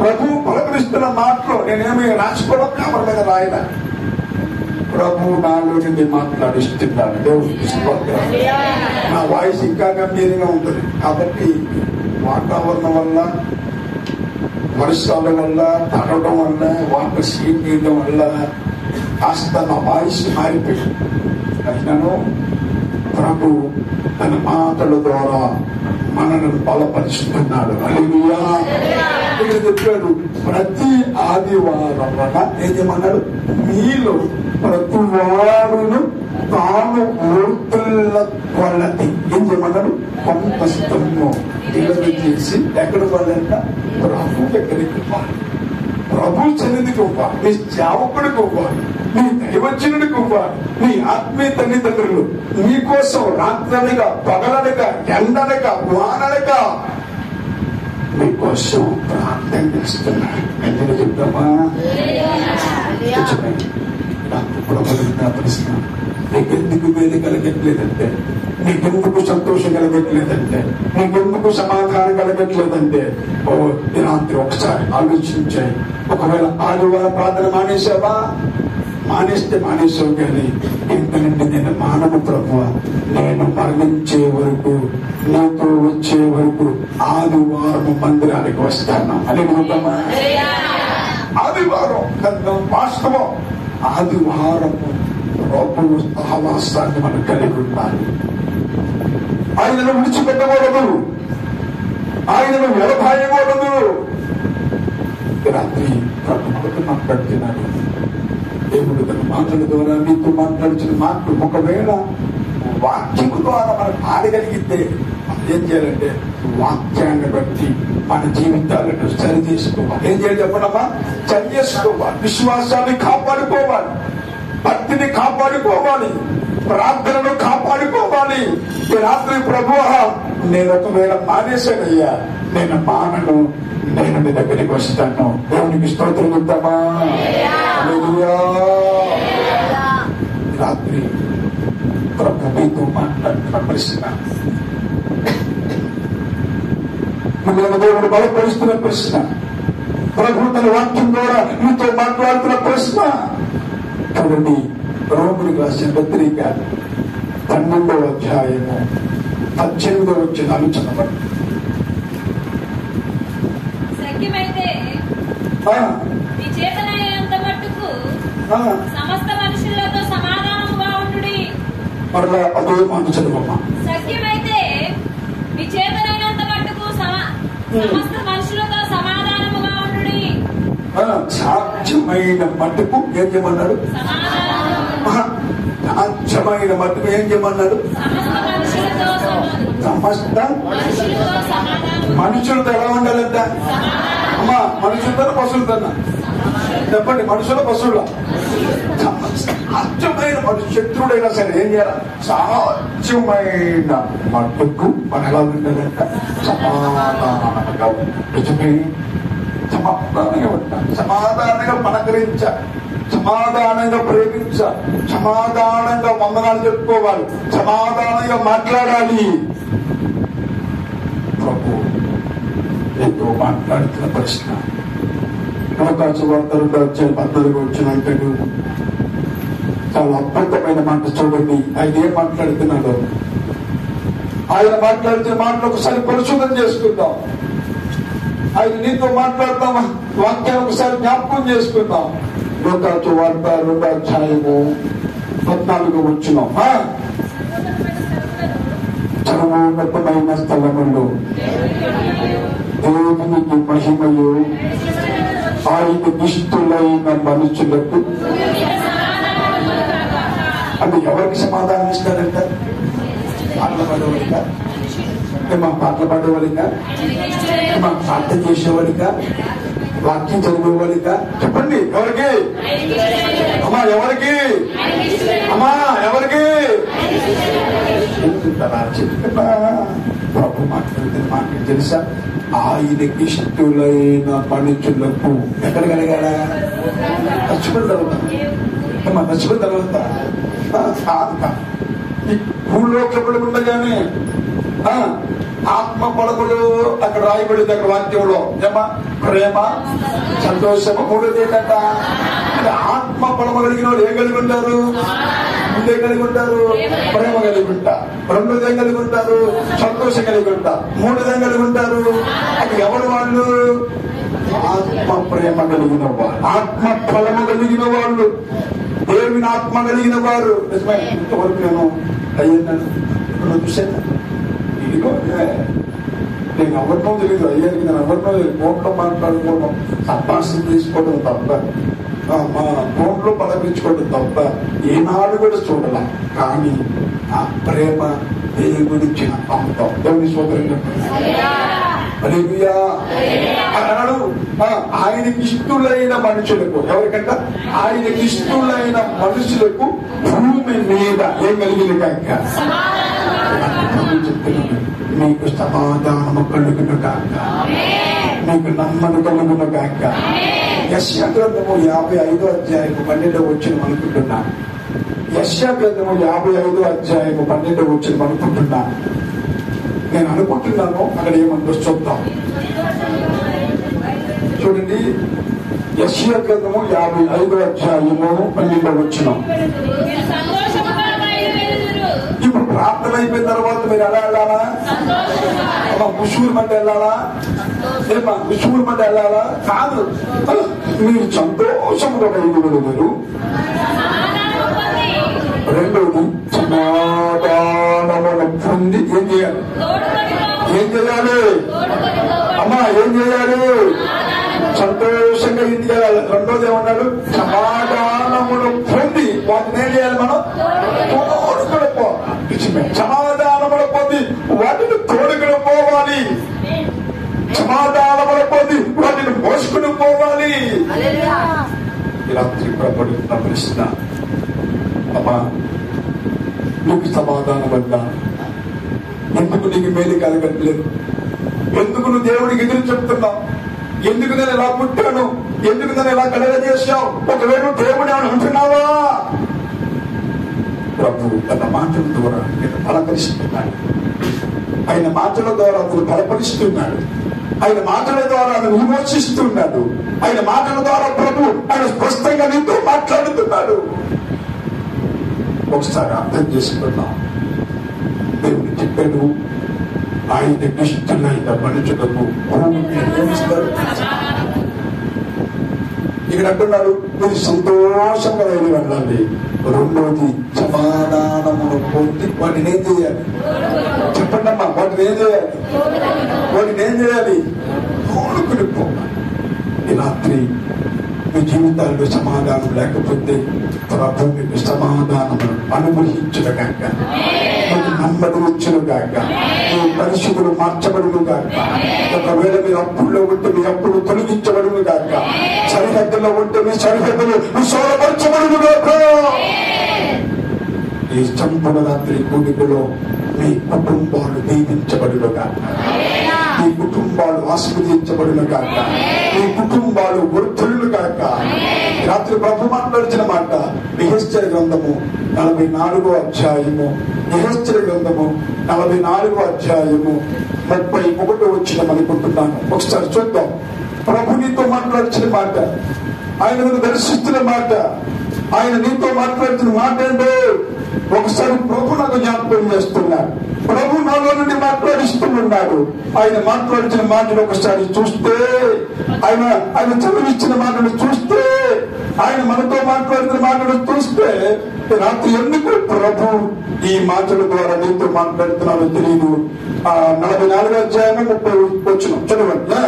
ప్రభువు పలకరిస్తున్న మాటలు నేనేమి రాసుకోవడం కామర మీద రాయన. ప్రభు నాలో నుండి మాట్లాడిస్తున్నాడు. దేవుడు నా వాయిస్ ఇంకా గంభీరంగా ఉంటుంది కాబట్టి వాతావరణం వల్ల, వర్షాల వల్ల, తడవడం వల్ల, వాటర్ సీట్ తీయడం వల్ల కాస్త నా వాయిస్ మారిపోయింది. అయినను ప్రభు తన మాటల ద్వారా మనల్ని బలపరుచుతున్నాడు. హల్లెలూయా. ఇక్కడ చెప్పాడు ప్రతి ఆదివారం ఏం చేయమన్నాడు? మీలో ప్రతి వాడును తాను ఓర్తుల కొలది ఏం చేయమన్నాడు? కొంత స్తము పిల్లలు చేసి ఎక్కడ వాళ్ళంట? ప్రభు దగ్గరికి ఇవ్వాలి, ప్రభు సన్నిధికి ఇవ్వాలి, నీ సేవకుడికి ఇవ్వాలి, నీ దైవజనుడికి ఇవ్వాలి. నీ ఆత్మీయ తల్లిదండ్రులు నీకోసం రాత్రనగా పగలనగా ఎండనగా వాననగా మీకోసం ప్రార్థన చేస్తున్నాడు. ఎందుకు చెప్తామా? ప్రశ్న, నీకెందుకు వేది కలగట్లేదంటే, నీకెందుకు సంతోషం కలగట్లేదంటే, నీకెందుకు సమాధానం కలగట్లేదంటే ఓ ఈ రాత్రి ఒకసారి ఆలోచించాయి. ఒకవేళ ఆదివారం ప్రార్థన మానేసావా? మానేస్తే మానేసావు, కానీ ఇంత నుండి నేను మానవ ప్రభువా, నేను మరణించే వరకు, నాతో వచ్చే వరకు ఆదివారం మందిరానికి వస్తాను అని అనుకుంటామా? ఆదివారం వాస్తవం. ఆదివారం ప్రభువు సహవాసాన్ని మనం కలిగి ఉండాలి. ఆయనను విడిచిపెట్టకూడదు, ఆయనను వ్యవధాయకూడదు. రాత్రి ప్రభుత్వం మాట్లాడుతున్నాడు. దేవుడు తన మాటల ద్వారా నీతో మాట్లాడిన మాటలు ఒకవేళ వాక్యము ద్వారా మనం ఆడగలిగితే ఏం చేయాలంటే వాక్యాన్ని బట్టి మన జీవితాలను సరి చేసుకోవాలి. ఏం చేయాలి చెప్పడమ్మా? సరి చేసుకోవాలి, విశ్వాసాన్ని కాపాడుకోవాలి, భక్తిని కాపాడుకోవాలి, ప్రార్థనను కాపాడుకోవాలి. ఈ రాత్రి ప్రభువా నేను ఒకవేళ మానేశానయ్యా, నేను మానను, నేను నీ దగ్గరికి వస్తాను. దేవునికి స్తోత్రం ఇద్దామా? రాత్రి ప్రభు మీతో మాట్లాడుతున్న ప్రశ్న, మిమ్మల్ని దేవుడు బలపరుస్తున్న ప్రశ్న, ప్రభు తన వాక్యం ద్వారా మీతో మాట్లాడుతున్న ప్రశ్న. చూడండి, రోమిలికి రాసిన పత్రిక 12వ అధ్యాయము 18వ వచనాలు చదవండి. సమస్త మనుషులతో సమాధానముగా ఉండుడి. మరలా అదే మాట చదవమ్మా. సత్యమైతే మీ చేతనైనంత మట్టుకు సమస్త మనుషులతో సమాధానముగా ఉండుడి. సాధ్యమైన మట్టుకు ఏం చేయమన్నాడు? సాధ్యమైన మట్టుకు ఏం చేయమన్నాడు? సమస్త మనుషులతో ఎలా ఉండాలంట? అమ్మా, మనుషులతో పశువులతో చెప్పండి. మనుషుల పశువుల సాధ్యమైన మనుషు శత్రుడైనా సరే ఏం చేయాలి? సాధ్యమైన మట్టుకు మన ఎలా ఉండాలంట? సమాధానంగా నిజమే, సమాధానంగా ఉంటాను, సమాధానంగా పలకరించాలి, సమాధానంగా ప్రేమించాలి, సమాధానంగా వందనాలు చెప్పుకోవాలి, సమాధానంగా మాట్లాడాలి. ప్రభు ఎంతో మాట్లాడుతున్న ప్రశ్న. అవకాశ వార్తలు 2:14 వచ్చినట్టు చాలా అద్భుతమైన మాట. చూడండి ఆయన ఏం మాట్లాడుతున్నాడో. ఆయన మాట్లాడితే మాటలు ఒకసారి పరిశోధన చేసుకుందాం. ఆయన నీతో మాట్లాడతాం, వాక్యాన్ని ఒకసారి జ్ఞాపకం చేసుకుందాం. లోకాసు వార్త 2వ అధ్యాయము 14 వచ్చినాం. సర్వోన్నతమైన స్థలములో దేవునికి మహిమయు ఆయన దుష్టులైన మనుషులకు. అంటే ఎవరికి సమాధానం ఇస్తారంట? పాటలు పాడేవాడిక, పాటలు పాడేవాడిక, ప్రార్థన చేసేవాడిక, వాక్యం చదివేవాడిక? చెప్పండి, ఎవరికి అమ్మా? ఎవరికి అమ్మా? ఎవరికి చెప్తున్నా? ప్రభు మాట్లాడుతున్న మాకు తెలుసా? ఆయనకి ఇష్టలైన మనుషులకు. ఎక్కడ కలిగాడా? నచ్చిపోయిన తర్వాత నచ్చిపోయిన తర్వాత ఈ భూలోకములు ఉండగానే ఆత్మ పడములు అక్కడ రాయబడింది. అక్కడ వాక్యంలో ఏమా? ప్రేమ, సంతోషము. 3ది ఏంటంట? ఆత్మ పడమ కలిగిన వాళ్ళు ఏం కలిగి ఉంటారు? ముందే కలిగి ఉంటారు ప్రేమ కలిగి ఉంటారు. 2ది ఏం కలిగి ఉంటారు? సంతోషం కలిగి ఉంటారు. 3ది ఏం కలిగి ఉంటారు? అది ఎవరు వాళ్ళు? ఆత్మ ప్రేమ కలిగిన వాళ్ళు, ఆత్మ ఫలము కలిగిన వాళ్ళు, దేవుని ఆత్మ కలిగిన వారు. నిజమే. ఇంతవరకు నేను అయ్యాను చూశాను. ఇదిగో నేను ఎవరినో తెలియదు, అయ్యానికి నేను ఎవరినో ఫోన్లో మాట్లాడుకోవడం, సంభాషణ తీసుకోవడం తప్ప, మా ఫోన్లో పలకరించుకోవడం తప్ప ఏనాడు కూడా చూడాల. కానీ ఆ ప్రేమ దేవుడిచ్చిన అమృతం. దేవుని సోదరుడు అన్నాడు, ఆయనకి ఇష్టలైన మనుషులకు. ఎవరికంట? ఆయనకి ఇష్టలైన మనుషులకు భూమి మీద ఏం కలిగిన కాక చెప్తున్నాడు, మీకు సమాధానము కలుగును కాక, మీకు నమ్మను కలుగును కాక. యెషయా గ్రంథము 55వ అధ్యాయము 12వ వచనం అనుకుంటున్నాను. యెషయా గ్రంథము 55వ అధ్యాయము 12వ వచనం అనుకుంటున్నాను. నేను అనుకుంటున్నాను అక్కడ ఏమంటో చూద్దాం. చూడండి, యెషయా గ్రంథము 55వ అధ్యాయము 12వ వచనం. ఇప్పుడు ప్రార్థన అయిపోయిన తర్వాత మీరు ఎలా వెళ్ళాలా? ముషూరు మంట వెళ్ళాలా? ముషూరు మంట వెళ్ళాలా? కాదు, మీరు సంతోషంగా బయలుదేరు. 2ది సమాధానమును పొంది ఏం చేయాలి? ఏం చేయాలి అమ్మా? ఏం చేయాలి? సంతోషంగా ఇంటికి వెళ్ళాలి. 2ది ఏమన్నాడు? సమాధానమును పొంది వాటిని ఏం చేయాలి? మనం తోడుకుని పోవాలి. సమాధానమును పొంది వాటిని తోడుకుని పోవాలి. సమాధానమును పొంది వాటిని మోసుకుని పోవాలి. ఇలా త్రిపురపడుతున్న ప్రశ్న, అమ్మా నీకు సమాధానం వల్ల ఎందుకు నీకు మేలు కలగట్లేదు? ఎందుకు నువ్వు దేవుడికి ఎదురు చెప్తున్నావు? ఎందుకు నేను ఇలా పుట్టాను? ఎందుకు నేను ఇలా కలగజేశావు? ఒకవేళ దేవుడు అని అంటున్నావా? ప్రభు తన మాటల ద్వారా నేను బలపరుస్తున్నాడు. ఆయన మాటల ద్వారా అతను బలపరుస్తున్నాడు. ఆయన మాటల ద్వారా అతను విమోచిస్తున్నాడు. ఆయన మాటల ద్వారా ప్రభు ఆయన స్పష్టంగా నీతో మాట్లాడుతున్నాడు. ఒకసారి అర్థం చేసుకున్నాం. దేవుడు చెప్పాడు, ఆయన ఇష్టమైన మనుషులకు ఇక్కడ అంటున్నాడు, మీరు సంతోషంగా వెళ్ళాలి. 2ది సమాధానమును పొంది వాటిని ఏం చేయాలి? చెప్పండి అమ్మా, వాటిని ఏం చేయాలి? వాటిని ఏం చేయాలి? తోడుకుని పోవాలి. ఈ రాత్రి మీ జీవితాల్లో సమాధానం లేకపోతే ప్రభు మీకు సమాధానమును అనుగ్రహించును గాక, మీకు నెమ్మది వచ్చును గాక, మీ పరిస్థితులు మార్చబడును గాక. ఒకవేళ మీరు అప్పుల్లో ఉంటే మీ అప్పులు తొలగించబడును గాక, సరిహద్దులో ఉంటే మీ సరిహద్దులు విశాలపరచబడును గాక. ఈ సంపూర్ణ రాత్రి కూడికలో మీ కుటుంబాలు దీవించబడును గాక, మీ కుటుంబాలు ఆశీర్వదించబడును గాక, మీ కుటుంబాలు వృద్ధులు గాక. రాత్రి ప్రభు మాట్లాడిన మాట యెహెజ్కేలు గ్రంథము 44వ అధ్యాయము, యెహెజ్కేలు గ్రంథము 44వ అధ్యాయము 31వ వచనం అనుకుంటున్నాను. ఒకసారి చూద్దాం. ప్రభు నీతో మాట్లాడిన మాట, ఆయన నువ్వు దర్శిస్తున్న మాట, ఆయన నీతో మాట్లాడుతున్న మాట ఏంటో ఒకసారి ప్రభు నాకు జ్ఞాపకం చేస్తున్నాడు. ప్రభు నాలో హృదయంలో నుండి మాట్లాడిస్తూ ఉన్నాడు. ఆయన మాట్లాడించిన మాటలు ఒకసారి చూస్తే, ఆయన చదివించిన మాటలు చూస్తే, ఆయన మనతో మాట్లాడిన మాటలు చూస్తే, రాత్రి ఎందుకు ప్రభు ఈ మాటల ద్వారా నీతో మాట్లాడుతున్నాడో తెలియదు. 44వ అధ్యాయము 30 వచ్చిన చదవండి.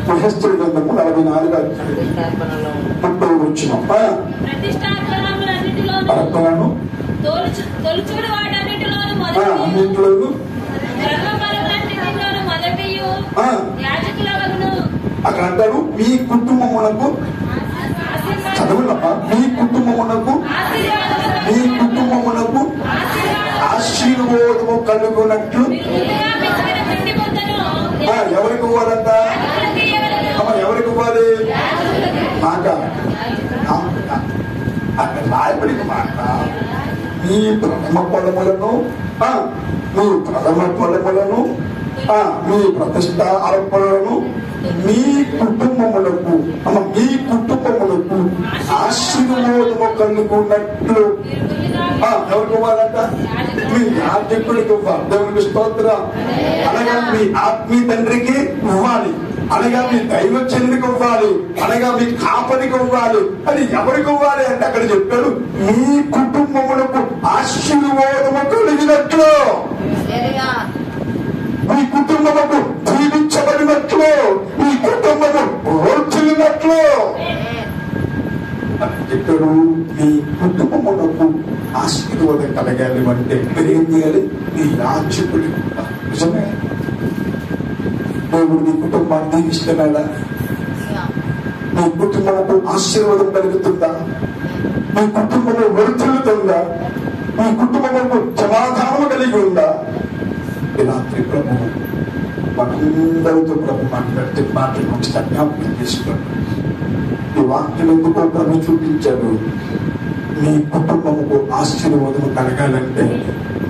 మహేశ్వరి గ్రంథము 44వ అధ్యాయం 30 వచ్చిన అర్పణను అన్నింటిలోనూ అక్కడ అంటారు మీ కుటుంబమునకు చదవనమ్మా, మీ కుటుంబమునకు ఆశీర్వాదము కలుగునట్లు ఎవరికి ఇవ్వాలంట? ఎవరికి ఇవ్వాలి? మాట అక్కడ రాయబడిన మాట, మీ ప్రథమ ఫలములను మీ ప్రతిష్ట అర్పణలను మీ కుటుంబములకు ఆశీర్వాదము కలుగున్నట్లు ఎవరికి ఇవ్వాలంట? మీ యాజకుడికి ఇవ్వాలి. దేవునికి స్తోత్రం. అనగా మీ ఆత్మీయ తండ్రికి ఇవ్వాలి, అనగా మీ దైవచనుడికి ఇవ్వాలి, అనగా మీ కాపరికి ఇవ్వాలి. అది ఎవరికి ఇవ్వాలి అంటే అక్కడ చెప్పాడు, మీ కుటుంబములకు ఆశీర్వాదము కలిగినట్లు, మీ కుటుంబముకు జీవించబడినట్లు, మీ కుటుంబము ఓర్చినట్లు చెప్పాడు. మీ కుటుంబములకు ఆశీర్వాదం కలగాలి అంటే మీరు ఏం చేయాలి? మీ యాజకుడి. నిజమే, దేవుడు మీ కుటుంబాన్ని దీవిస్తున్నాడా? మీ కుటుంబముకు ఆశీర్వాదం కలుగుతుందా? మీ కుటుంబము వర్ధిల్లుతుందా? మీ కుటుంబముకు సమాధానం కలిగి ఉందా? రాత్రి ప్రభు మనందరితో ప్రభు మాట్లాడితే మాటలు ఒకసారి జ్ఞాపకం చేసుకోండి. ఈ వాక్యం ఎందుకో ప్రభు చూపించాడు. మీ కుటుంబముకు ఆశీర్వాదము కలగాలంటే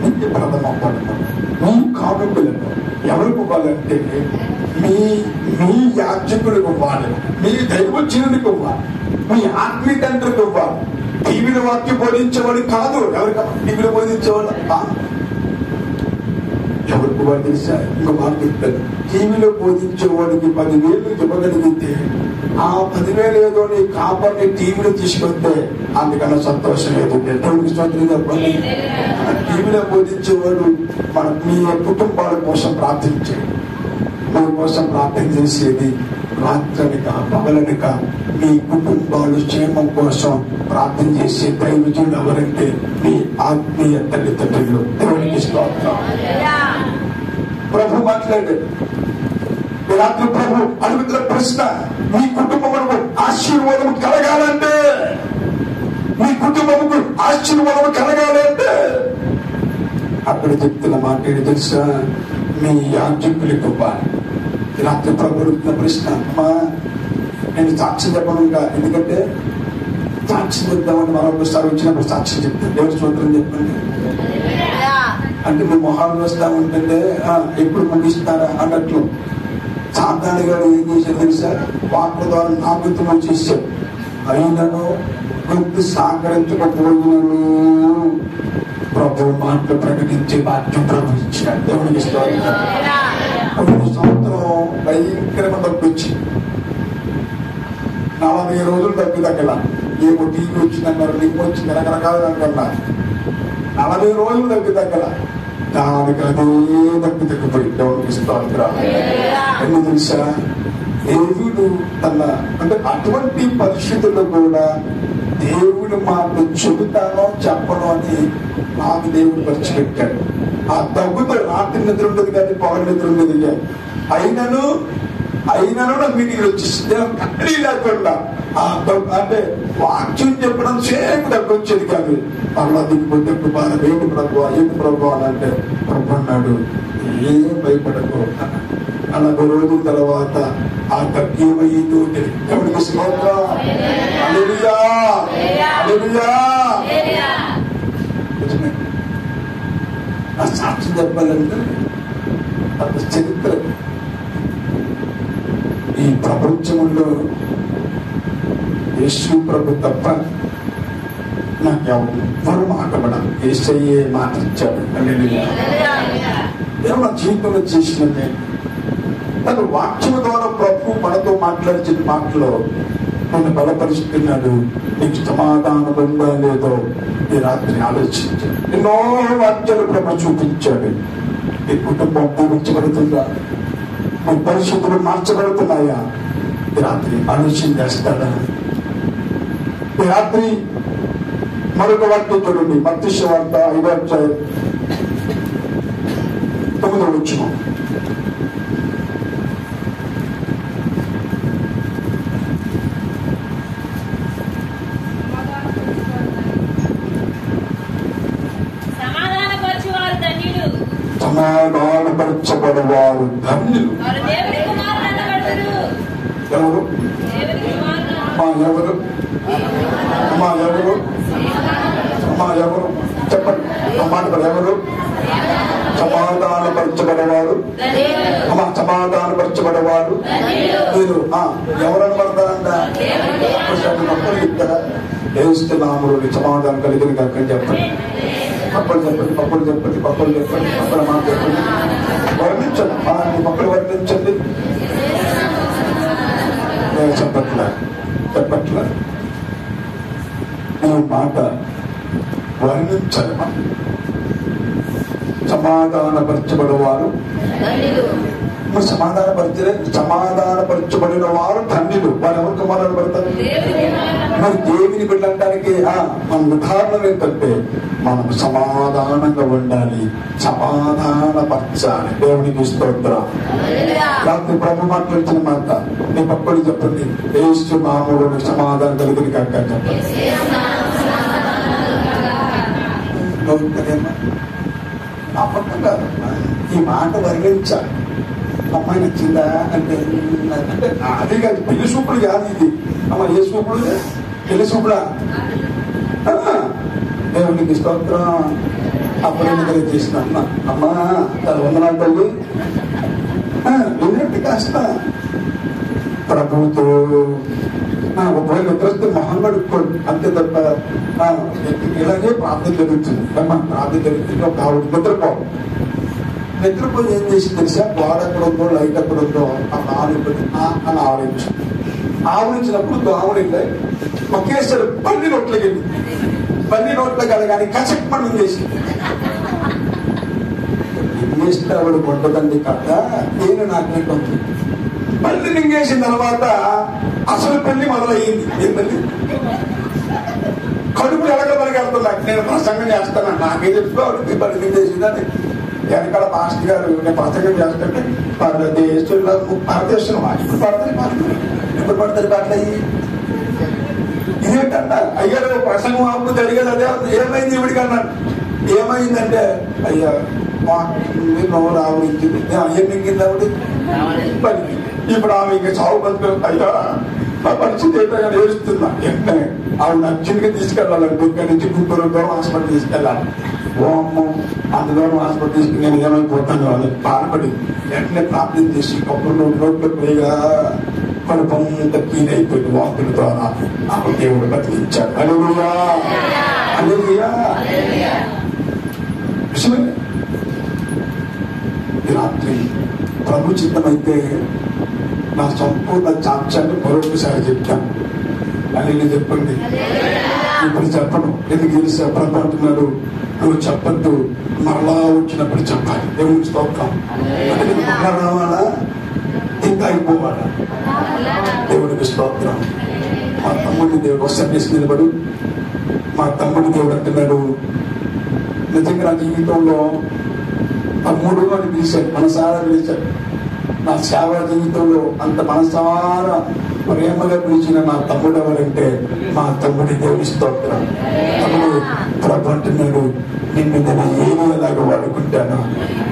మీ ప్రథమ ఫలము, మీ కానుకలను ఎవరికి ఇవ్వాలంటే మీ యాజకుడికి ఇవ్వాలి, మీ దైవజనుడికి ఇవ్వాలి, మీ ఆత్మీయ తండ్రికి ఇవ్వాలి. టీవీలో వాక్యం బోధించేవాడు కాదు. ఎవరికి టీవీలో బోధించేవాడు? ఎవరికి వాడు తెలుసా? ఇంకో మాట చెప్తాను. టీవీలో బోధించేవాడికి 10,000 ఇవ్వగలిగితే ఆ 10,000 ఏదో నీ కాపాడిని టీవీలో తీసుకొస్తే అందుకన్నా సంతోషం లేదు. దేవుడికి స్తోత్రం చెప్పండి. టీవీలో బోధించేవాడు మీ కుటుంబాల కోసం ప్రార్థించేది, మీ కోసం ప్రార్థన చేసేది రాత్రనిక పగలనిక మీ కుటుంబాలు క్షేమం కోసం ప్రార్థన చేసే దైవజనుడు ఎవరంటే మీ ఆత్మీయ తల్లిదండ్రులు. దేవుడికి స్తోత్రం. ప్రభు మాట్లాడాడు. రాత్రి ప్రభు అడుగుతున్న ప్రశ్న, మీ కుటుంబములకు ఆశీర్వాదం కలగాలంటే, మీ కుటుంబముకు ఆశీర్వాదం కలగాలంటే అక్కడ చెప్తున్న మాట ఏంటి తెలుసా? మీ యాజకులకు ఇవ్వాలి. రాత్రి ప్రభు అడుగుతున్న ప్రశ్న, అమ్మా నేను సాక్ష్యం చెప్పనుగా, ఎందుకంటే సాక్ష్యం చెప్తామని మరొకసారి వచ్చినప్పుడు సాక్ష్యం చెప్తాను. దేవుడి స్తోత్రం చెప్పండి అంటే మీ మొహాలు వస్తా ఉంటుంటే ఎప్పుడు ముగిస్తారా అన్నట్లు సాతాను గారు ఏం చేశారు తెలుసా? వాక్య ద్వారా నాకుతం చేశారు. అయినను గుర్తు సహకరించకపోయినను ప్రభు మాటలు ప్రకటించే బాధ్యం ప్రభు ఇచ్చాడు. దేవుడికి సంవత్సరం భయంకరమైన డబ్బు వచ్చింది. 40 రోజులు డబ్బు తగ్గల. ఏమో టీవీ వచ్చిందన్నారు, లింక్ వచ్చింది, రకరకాలు అనుకున్నారు. 40 రోజులు డబ్బు తగ్గల. దానికి అదే డబ్బు తగ్గిపోయి దేవుడికి ఎందుకు తెలుసా? దేవుడు అంటే అటువంటి పరిస్థితుల్లో కూడా దేవుడు మాకు చెబుతానో చెప్పను అని నాకు దేవుడు పరిచిపెట్టాడు. ఆ దగ్గుతో రాత్రి నిద్ర ఉండదు కానీ పగల నిద్ర ఉండదు. అయినను నాకు మీటింగ్ వచ్చేసింది కట్టడి లేకుండా. అంటే వాక్యం చెప్పడం సేపు దగ్గర వచ్చేది కాదు. అలా దిగిపోతే బాధ వేడి ప్రభు ఏంటి ప్రభు అని అంటే ప్రభు అన్నాడు, ఏం భయపడకు. 40 రోజుల తర్వాత ఆ తగ్గేమయ్యిందో దేవుడికి స్తోత్రం. హల్లెలూయా, హల్లెలూయా. ఆ సాక్ష్యం చెప్పాలంటే అంత చరిత్ర ఈ ప్రపంచంలో యేసు ప్రభు తప్ప నాకు ఎవరు మాట్లాడాలి. యేసయ్యే మాట ఇచ్చాడు. హల్లెలూయా. దేవుడు జీవితంలో చేసిన తను వాక్యం ద్వారా ప్రభు మనతో మాట్లాడిన మాటలో నన్ను బలపరుస్తున్నాడు. నీకు సమాధానం ఉందా లేదో ఈ రాత్రి ఆలోచించాడు. ఎన్నో వాక్యాలు ప్రభు చూపించాడు. నీ కుటుంబం దీవించబడుతుందా? నీ పరిస్థితులు మార్చబడుతున్నాయా? ఈ రాత్రి ఆలోచన చేస్తాడా? ఈ రాత్రి మరొక వాక్యం చూడండి. మత్తయి వార్త 5వ అధ్యాయం 9వ వచనం. సమాధానపరచబడేవారు ధన్యులు. ఎవరు? ఎవరు? ఎవరు చెప్పండి. ఎవరు? సమాధానపరచబడేవారు. సమాధానపరచబడేవారు మీరు ఎవరని పడతారంట? అప్పుడు చెప్తారా? ఏస్తున్నాములు సమాధానం కలిగిన కాకని చెప్పండి. పక్కలు చెప్పండి, పక్కలు చెప్పండి, పక్కలు చెప్పండి, పక్కల మాట చెప్పండి. వర్ణించండి, మీ పక్కలు వర్ణించండి. నేను చెప్పట్లా ఈ మాట వర్ణించండి. సమాధానపరచబడేవారు సమాధానపరచబడిన వారు ధన్యులు. వారు ఎవరు సమాధానపడతారు? మరి దేవుని బిడ్డడానికి మన ఉదాహరణ ఏంటంటే మనం సమాధానంగా ఉండాలి, సమాధానపరచాలి. దేవునికి స్తోత్రం. రాత్రి ప్రభు మాట్లాడిన మాట నీ పక్కడు చెప్పండి. యేసు నామములో సమాధానం కలిగిన కాక చెప్పండి. అబద్ధంగా ఈ మాట వర్ణించాలి. అమ్మాయి నచ్చిందా అంటే అదే కాదు, పెళ్లి చూపుడు కాదు ఇది. అమ్మ ఏ చూపుడు? పెళ్లి చూపుడా? దేవునికి స్తోత్రం. అప్పుడే నిద్ర చేసిన అమ్మా వందనాలు తల్లి విన్నట్టు కాస్త ప్రభుతో ఒకవేళ నిద్రస్తే మొహం కడుక్కోండి అంతే తప్ప ఇలాగే ప్రార్థన జరుగుతుంది. ప్రార్థన జరుగుతుంది. ఒక ఆవిడ నిద్రపోయి ఏం చేసి తెలిసా? గోడ ఎక్కడ ఉందో లైట్ ఎక్కడ ఉందో అని ఆవరించినప్పుడు దోమలు వెళ్ళాయి. ఒకేసారి పల్లి నోట్లకి వెళ్ళి పల్లి నోట్లకి వెళ్ళగానే కచక్ పని చేసి చేస్తే ఆవిడ కొంటదండి కట్ట నేను నాకు పల్లి మింగేసిన తర్వాత అసలు పెళ్లి మొదలయ్యింది. ఏంటండి కడుపు ఎలగబలికి వెళ్తున్నా. నేను ప్రసంగం చేస్తాను, నాకే చెప్పుకోవాలి పల్లి మింగేసిందని. వెనకాల మాస్టర్ గారు నేను ప్రసంగం చేస్తుంటే భారతదేశంలో భారతదేశంలో ఇప్పుడు పడతారు ఎప్పుడు పడతారు పాటలు ఇదేంటంట? అయ్యారు ప్రసంగం అప్పుడు జరిగేది అదే. ఏమైంది ఇవిడికి అన్నాడు. ఏమైందంటే అయ్యా నోరు ఆవిడించింది. ఏం మింగింది ఆవిడ? ఇప్పుడు ఆమె ఇంకా చావు బతుకు. అయ్యా నా పరిస్థితి ఏంటో ఏడుస్తున్నా. వెంటనే ఆవిడ అర్జెంట్గా తీసుకెళ్ళాలంటే ఇక్కడి నుంచి గుంటూరు దూరం హాస్పిటల్ తీసుకెళ్ళాలి. ఓమ్మ అంత దూరం హాస్పిటల్ తీసుకుని నేను ఏమైపోతాను అని బాధపడి వెంటనే ప్రార్థన చేసి కొబ్బరి నోట్లో పోయిగా కడుపంత క్లీన్ అయిపోయింది. వాకుల ద్వారా నాకు దేవుడు బతికించాడు. హల్లెలూయా, హల్లెలూయా. ఈ రాత్రి ప్రభు చిత్తమైతే నా సంపూర్ణ చాంచాన్ని మరొకసారి చెప్తాను. అని చెప్పండి. ఇప్పుడు చెప్పను. ఎందుకు తెలిసి ప్రభు అంటున్నాడు నువ్వు చెప్పద్దు, మరలా వచ్చినప్పుడు చెప్పాలి. దేవునికి స్తోత్రం. అంటే మరలా రావాలా ఇంకా అయిపోవాలా? దేవుడికి స్తోత్రం. మా తమ్ముడి దేవుడు ఒకసారి నిలబడు. మా తమ్ముడి దేవుడు అంటున్నాడు నిజంగా నా జీవితంలో తమ్ముడు అని పిలిచాడు, మనసారా పిలిచాడు. నా సేవా జీవితంలో అంత మనసారా ప్రేమగా పిలిచిన నా తమ్ముడు ఎవరంటే మా తమ్ముడి దేవుని స్తోత్రం. తమ్ముడు ప్రభు అంటున్నాడు నిన్ను నేను ఏలాగా వాడుకుంటాను,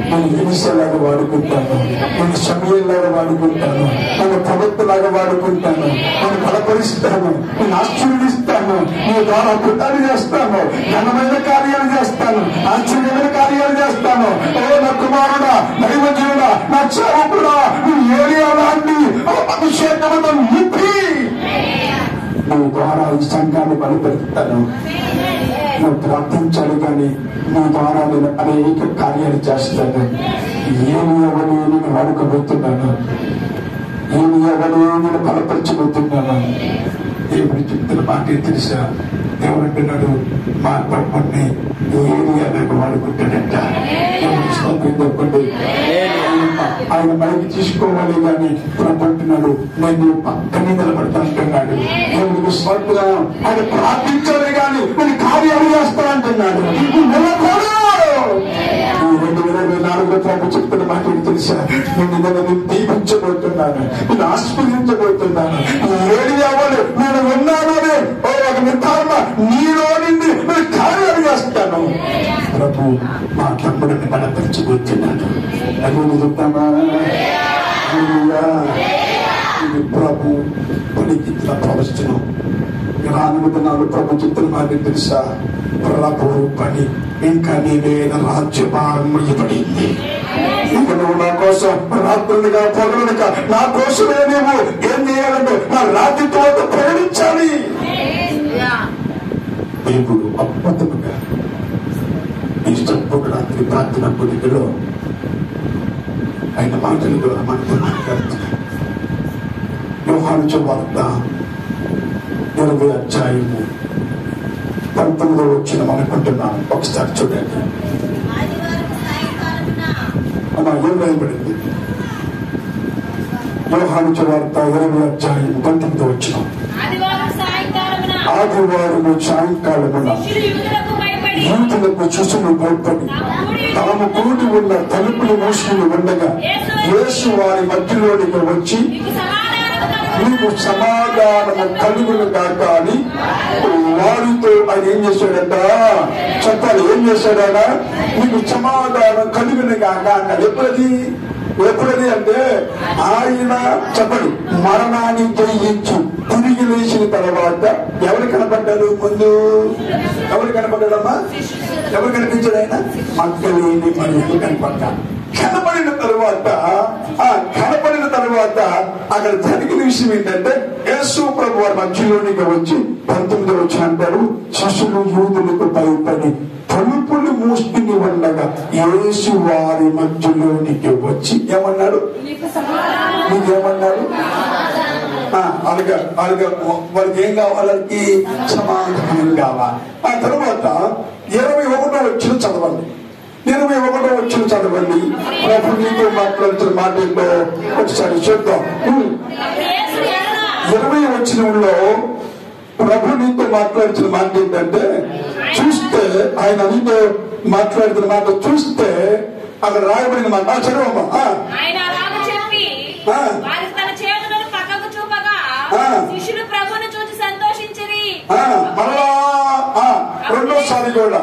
నేను హింసలాగా వాడుకుంటాను, నేను సమయంలాగా వాడుకుంటాను, నేను ప్రభుత్వలాగా వాడుకుంటాను, నేను బలపరుస్తాను, నేను ఆశీర్వదిస్తాను, నీ ద్వారా అద్భుతాలు చేస్తాను, ఘనమైన కార్యాలు చేస్తాను, ఆశ్చర్యమైన కార్యాలు చేస్తాను. ఓ నా కుమారుడా, దైవజనుడా, నా సేవకుడా, నీ ఏరియా లాంటి అభిషేకముతో నింపి నీ ద్వారా ఈ సంఘాన్ని బలపరుస్తాను. నువ్వు ప్రార్థించాలి కానీ నా ద్వారా నేను అనేక కార్యాలు చేస్తాను. ఏమి ఎవరు నేను వాడుకోబోతున్నాను, ఏమి ఎవరు నేను బలపరచబోతున్నాను. దేవుడు చెప్తున్న మాట తెలుసా? దేవుడు అంటున్నాడు మా తమ్ముడిని ఏరియాలకు వాడుకుంటాడంట. ఆయన మనకి తీసుకోవాలి కానీ ప్రభు అంటున్నాడు నేను పక్కనే నిలబడతానంటున్నాడు. దేవుడికి స్వర్గం ఆయన ప్రార్థించాలి కానీ నేను కార్యాలు చేస్తానంటున్నాడు. 2024 ప్రభు చెప్తున్న మాట తెలుసా? నేను దీపించబోతున్నాను, నేను ఆస్వాదించబోతున్నాను. ఏది అవ్వాలి నేను విన్నానని ఒక నిర్ధారణ నీలో నుండి నేను కార్యాలు చేస్తాను. ప్రభు మా తమ్ముడిని బలపరచబోతున్నాడు. అది చెప్తామా? ఇది ప్రభు పలికించిన ప్రవచనం. రానుమతున్నాడు ప్రభు చెప్తున్న మాట తెలుసా? ప్రభు పని ఇంకా నీ మీద రాజ్యభారం ఇవ్వబడింది. ఇక నువ్వు నా కోసం రాత్రులుగా పగలుగా నా కోసమే నువ్వు ఏం చేయాలంటే నా రాజ్యంతో ప్రకటించాలి. దేవుడు అద్భుతముగా ఈ సంపూర్ణ రాత్రి ప్రార్థన పొడికలో ఆయన మాటలు ద్వారా మనతో మాట్లాడుతున్నాడు. యోహాను సువార్త 20వ అధ్యాయము 19వ వచనం అనుకుంటున్నాను. ఒకసారి చూడండి. అలా ఏం రాయబడింది? యోహాను సువార్త 20వ అధ్యాయం 19వ వచనం. ఆదివారము సాయంకాలమున యూదులకు శిశువులు భయపడి తాము కూడి ఉన్న తలుపులు మూసుకుని ఉండగా యేసు వారి మధ్యలోనికి వచ్చి నీకు సమాధానము కలుగును కాక అని వారితో ఆయన ఏం చేశాడట? చెప్పాలి, ఏం చేశాడట? నీకు సమాధానం కలుగును కాక అన్నాడు. ఎప్పుడది అంటే ఆయన చెప్పండి మరణాన్ని జయించి తిరిగి లేచిన తర్వాత ఎవరు కనపడ్డారు? ముందు ఎవరు కనపడ్డాడమ్మా? ఎవరు కనిపించాడు? ఆయన మగ్దలేని మరియకు కనపడ్డాడు. కనపడిన తర్వాత అక్కడ జరిగిన విషయం ఏంటంటే యేసు ప్రభు వారి మధ్యలోనికి వచ్చి 19వ వచనం అంటారు, శిశువులు యూదులకు భయపడి తలుపులు మూసుకుని ఉండగా యేసు వారి మధ్యలోనికి వచ్చి ఏమన్నాడు? నీకేమన్నాడు? అలాగా వాళ్ళకి ఏం కావాలకి? సమాధానం కావాలి. ఆ తర్వాత 21వ వచనం చదవండి. 21వ వచనం చదవండి. ప్రభు నీతో మాట్లాడుతున్న మాట ఏంటో ఒకసారి చూద్దాం. 20వ వచనంలో ప్రభు నీతో మాట్లాడుతున్న మాట ఏంటంటే చూస్తే ఆయన నీతో మాట్లాడుతున్న మాట చూస్తే అక్కడ రాయబడిన మాట చదవమ్మా. మరలా రెండోసారి కూడా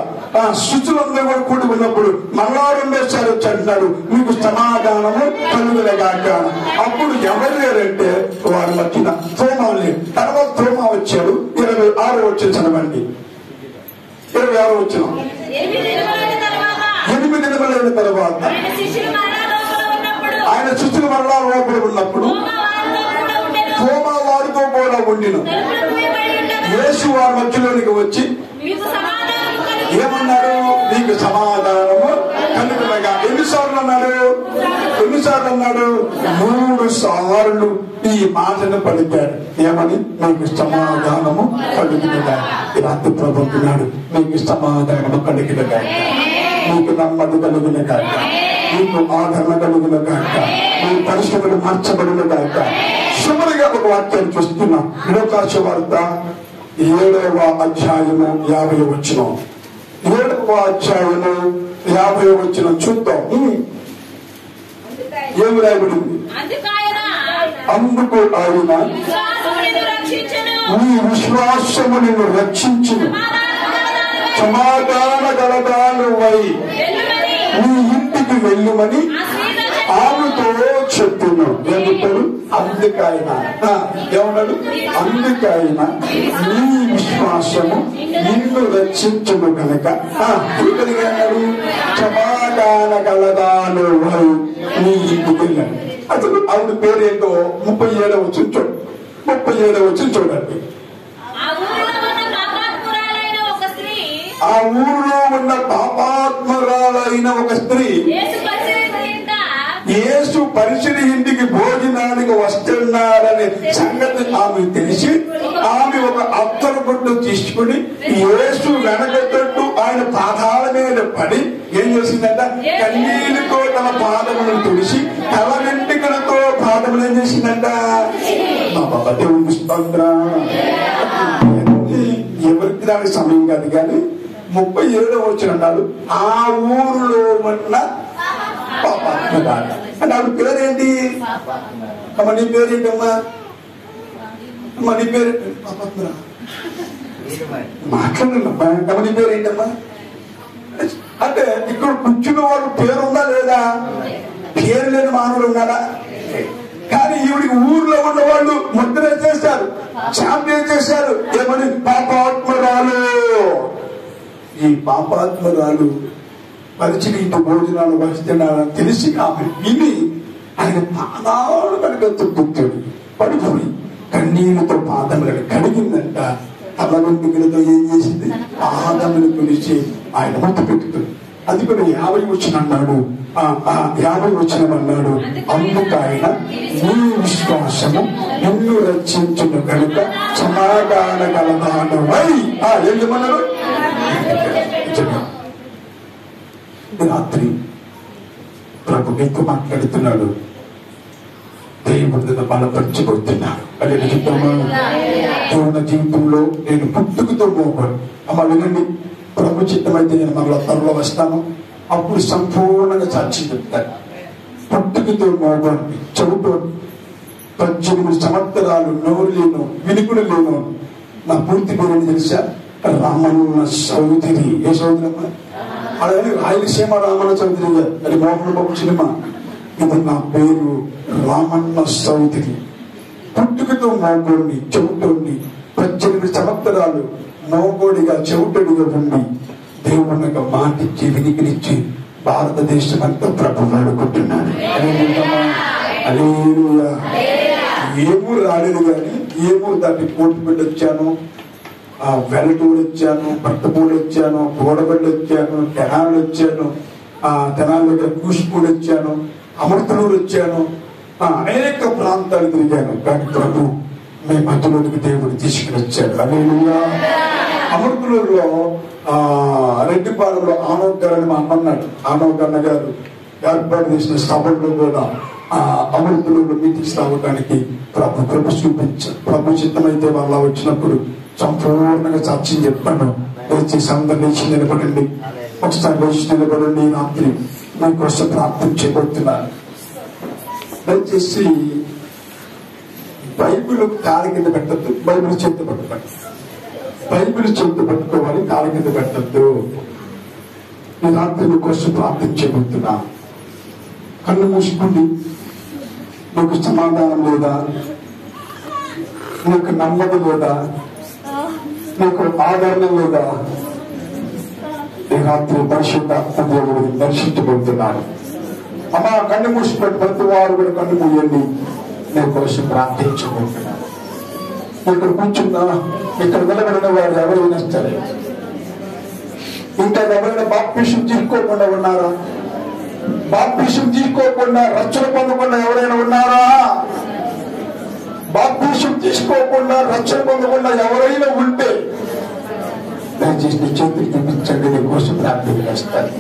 శిశువులందరూ కూడా కూడి ఉన్నప్పుడు మరలా రెండోసారి వచ్చి అంటున్నాడు మీకు సమాధానము కలుగునగాక. అప్పుడు ఎవరు లేరంటే వారి మధ్యన తోమాలు లేరు. తర్వాత తోమా వచ్చాడు. 26వ వచనం చదవండి. 26వ వచనం. 8 దినములైన తర్వాత ఆయన శిష్యులు మరలా లోపల ఉన్నప్పుడు తోమా వారితో కూడా ఉండిన యేసు వారి మధ్యలోనికి వచ్చి ఏమన్నాడు? నీకు సమాధానము కలుగునగా. ఎన్నిసార్లు అన్నాడు? 3 సార్లు ఈ మాటను పలికాడు. ఏమని? నీకు సమాధానము కలుగునగా. రాత్రి ప్రభుత్వాడు నీకు సమాధానము కలుగునగా, నీకు నెమ్మది కలుగునగా, నీకు ఆదరణ కలుగునగా, నీ పరిస్థితులు మార్చబడినగాక. శుభ్రంగా ఒక వాక్యాన్ని చూస్తున్నాం. లోకాసు వార్త 7వ అధ్యాయము 50వ వచనం. 7వ అధ్యాయము 50వ వచనం చూద్దాం. ఏమి రాయబడింది? అందుకు ఆయన నీ విశ్వాసము నిన్ను రక్షించును, సమాధాన గలదానువై నీ ఇంటికి వెళ్ళుమని ఆమెతో చెప్తున్నా. ఏమంటాడు? అందుకైన ఏమన్నాడు? అందుకైన నీ విశ్వాసము నిన్ను రక్షించును కనుక అన్నాడు సమాధాన గలదాను నీ ఇంటికి వెళ్ళాడు. అసలు ఆవిడ పేరేంటో 37వ వచనం చూడండి. 37వ వచనం చూడండి. ఆ ఊరిలో ఉన్న పాపాత్మరాలైన ఒక స్త్రీ పరిశుని ఇంటికి భోజనానికి వస్తున్నారనే సంగతి ఆమె తెలిసి ఆమె ఒక అత్తరు గుడ్డు తీసుకుని యేసు వెనకతట్టు ఆయన పాదాల మీద పడి ఏం చేసిందంట? కన్నీళ్లతో తన పాదములను తుడిసి తల వెంట్రుకలతో పాదములు ఏం చేసిందంట? మా బాబా దేవునికి స్తోత్రం. ఎవరికి దానికి సమయం కాదు కానీ 37వ వచనం అన్నాడు, ఆ ఊరిలో ఉన్న పాపాత్మురాలు అంటే ఆవిడ పేరేంటి? అమ్మ నీ పేరేంటమ్మా? అమ్మ నీ పేరు పాపాత్మురా మాట్లాడమ్మా. అమ్మ నీ పేరేంటమ్మా అంటే ఇక్కడ కూర్చున్న వాళ్ళు పేరుందా లేదా? పేరు లేని మానవుడు ఉన్నాడా? కానీ ఈవిడికి ఊర్లో ఉన్న వాళ్ళు ముద్ర చేశారు, చాంపియన్ చేశారు. ఏమని? పాపాత్మరాలు. ఈ పాపాత్మరాలు పరిచయం ఇంటి భోజనాలు వస్తున్నారని తెలిసి ఆమె విని ఆయన పాదాలు కనుక కూర్చొని పడుకొని కన్నీళ్లతో పాదములను కడిగిందంట. తల వెంట్రుకలతో ఏం చేసింది? పాదములు పిలిచి ఆయన ముద్దు పెట్టుకుంది. అది కూడా 50 వచనం అన్నాడు. 50 వచనం అన్నాడు, అందుకు ఆయన నీ విశ్వాసము నిన్ను రక్షించును కనుక సమాధాన కలదానమై ఎందుమన్నాడు? రాత్రి ప్రభు నీకు మాట్లాడుతున్నాడు, దేవుడు బలపరచబడుతున్నాడు. అదే దేవుని జీవితంలో నేను పుట్టుకతో పోకూడదు. అమ్మ వినండి, ప్రభు చిత్తమైతే నేను మరలా త్వరలో వస్తాను, అప్పుడు సంపూర్ణంగా సాక్షి చెప్తాను. పుట్టుకతో మోగండి, చెవుతో 18 సంవత్సరాలు నోరు లేను, వినుకుడు లేను. నా పూర్తి పేరు తెలుసా? రామన్న చౌదరి. ఏ చౌదరి అమ్మా? అలాగే రాయలసీమ రామన్న చౌదరి, అది మోహన్ బాబు సినిమా. ఇది నా పేరు రామన్న చౌదరి. పుట్టుకతో మోగోడిని, చెవుటోడిని, 18 సంవత్సరాలు మోగోడిగా చెవుటడిగా ఉండి దేవుని యొక్క మాటిచ్చి వినికినిచ్చి భారతదేశం అంతా ప్రభు వాడుకుంటున్నాడు. హల్లెలూయా. ఏమూ రాలేదు కానీ ఏమూ దాన్ని పోటీ పెట్టి వచ్చాను, వెల్లటూరు వచ్చాను, పట్టపూడి వచ్చాను, గోడబెల్లి వచ్చాను, తెనాలు వచ్చాను, తెనాల దగ్గర కూసిపూడి వచ్చాను, అమృతలూరు వచ్చాను, అనేక ప్రాంతాలు తిరిగాను. కానీ ప్రభు మీ మధ్యలోనికి దేవుడు తీసుకుని వచ్చాడు. హల్లెలూయా. అమృతలూరులో రెడ్డిపాలెంలో ఆనోక్ గారు అని మా అమ్మన్నాడు. ఆనోక్ అన్న గారు ఏర్పాటు చేసిన సభల్లో కూడా అమృతలూరులో మీటింగ్స్ రావడానికి ప్రభు కృప చూపించారు. ప్రభు చిత్తమైతే వాళ్ళ వచ్చినప్పుడు సంపూర్ణంగా సాక్ష్యం చెప్పాను. దయచేసి అందరు లేచి నిలబడండి, ఒకసారి లేచి నిలబడండి. రాత్రి మీకోసం ప్రార్థన చేయబోతున్నాను. దయచేసి బైబిల్ కాళ్ళ కింద పెట్టద్దు, బైబిల్ చేతి పట్టుకోండి. బైబిల్ చేతి పట్టుకోవాలి, కాళ్ళ కింద పెట్టద్దు. నేను రాత్రి మీకోసం ప్రార్థన చేయబోతున్నా. కళ్ళు మూసుకోండి. నీకు సమాధానం లేదా? నీకు నమ్మకం లేదా? నీకు ఆదరణ లేదా? ఈ రాత్రి పరిశుద్ధాత్మ దేవుడు దర్శించబోతున్నాడు. అమ్మ కన్ను మూసిపెట్టి ప్రతి వారు కూడా కన్ను మూయండి. నేను కోసం ప్రార్థించబోతున్నాను. ఇక్కడ కూర్చున్నా, ఇక్కడ నిలబడిన వారు ఎవరైనా సరే ఇంకా ఎవరైనా బాప్టిజం తీసుకోకుండా ఉన్నారా? బాప్టిజం తీసుకోకుండా రక్షణ పొందకుండా ఎవరైనా ఉన్నారా? బాప్టిజం తీసుకోకుండా రక్షణ పొందకుండా ఎవరైనా ఉంటే దయచేసి నీ చేతులు చూపించండి. నీ కోసం ప్రార్థన చేస్తాను.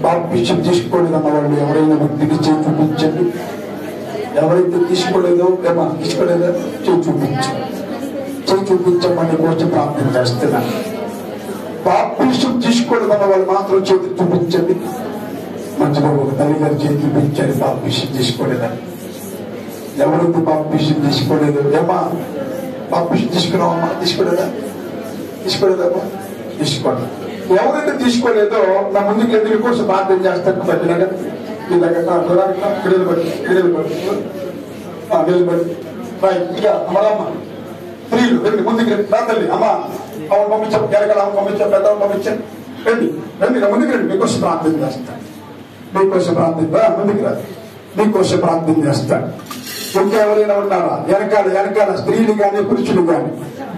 బాప్టిజం తీసుకోలేదన్న వాళ్ళు ఎవరైనా వ్యక్తికి చేతి చూపించండి. ఎవరైతే తీసుకోలేదో ఏమో తీసుకోలేదో చేయి చూపించండి. చేయి చూపించమని కోసం ప్రార్థన చేస్తున్నాను. బాప్టిజం తీసుకోలేదన్న వాళ్ళు మాత్రం చేతి చూపించండి. మధ్యలో ఒక తల్లిగారు చేతి చూపించారు బాప్టిజం తీసుకోలేదని. ఎవరైతే బాప్టిజం తీసుకోలేదో ఏమా బాప్టిజం తీసుకున్నావమ్మా? తీసుకోలేదా? తీసుకోలేదమ్మా? తీసుకోండి. ఎవరైతే తీసుకోలేదో నా ముందుకు ఎందుకు కోసం ప్రార్థన చేస్తాను. మధ్యలాగా నిలబడి ఇంకా అమ్మడమ్మ స్త్రీలు రండి ముందుకు రండి. రాత్రి అమ్మ అవును పంపించాం, ఎరగల పంపించాం, పెద్దవాళ్ళు పంపించాం. రండి రండి, నా ముందుకు రండి. మీకోసం ప్రార్థన చేస్తాను. మీకోసం ప్రార్థన ముందుకు రండి. మీకోసం ప్రార్థన చేస్తాను. ఇంకా ఎవరైనా ఉన్నారా? వెనకాల స్త్రీలు కానీ పురుషులు కానీ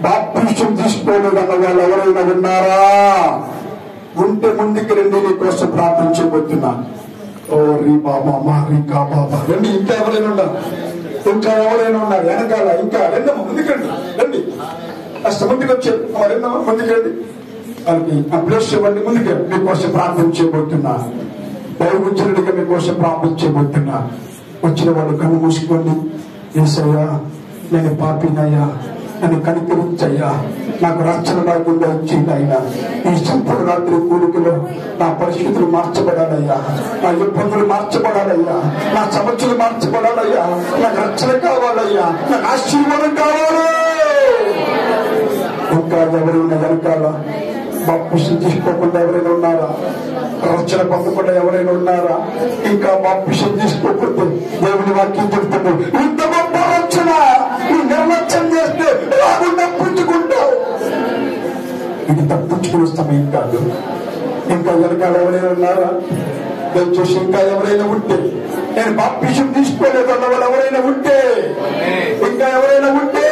బాప్టిజం తీసుకోలేదన్న వాళ్ళు ఎవరైనా ఉన్నారా? ఉంటే ముందుకు రండి. నీకోసం ప్రార్థన చేయబోతున్నాను. ఓ రీ బాబా మా రీకా బాబా రండి. ఇంకా ఎవరైనా ఉన్నారు? ఇంకా ఎవరైనా ఉన్నారు? వెనకాల ఇంకా రెండమ్మా, ముందుకండి, రండి. కాస్త ముందుకు వచ్చారు. రెండమ్మా, ముందుకండి. వాళ్ళకి ఆ ప్లేస్ ఇవ్వండి. ముందుకే మీకోసం ప్రార్థన చేయబోతున్నా. దైవజనుడిగా మీకోసం ప్రార్థన చేయబోతున్నా. వచ్చిన వాళ్ళు కన్ను మూసుకోండి. యేసయ్యా, నేను పాపినయ్యా, నన్ను కనికరించయ్యా, నాకు రక్షణ లేకుండా ఇచ్చింది ఆయన. ఈ సంపూర్ణ రాత్రి కూలికలో నా పరిస్థితులు మార్చబడాలయ్యా, నా ఇబ్బందులు మార్చబడాలయ్యా, నా సమస్యలు మార్చబడాలయ్యా, నాకు రక్షణ కావాలయ్యా, నాకు ఆశీర్వాదం కావాలి. ఇంకా ఎవరైనా వెనకాల బాప్తిసం తీసుకోకుండా ఎవరైనా ఉన్నారా? రక్షణ పొందకుండా ఎవరైనా ఉన్నారా? ఇంకా బాప్తిసం తీసుకోకుండా దేవుని వాక్యం చెప్తుంది, ఇంత గొప్ప రక్షణ నువ్వు నిర్లక్ష్యం చేస్తే రాకుండా పుచ్చుకుంటావు. ఇది తప్పించుకునే సమయం కాదు. ఇంకా వెనకాల ఎవరైనా ఉన్నారా? దయచేసి ఇంకా ఎవరైనా ఉంటే, నేను బాప్తిసం తీసుకోలేదు అన్న వాళ్ళు ఎవరైనా ఉంటే, ఇంకా ఎవరైనా ఉంటే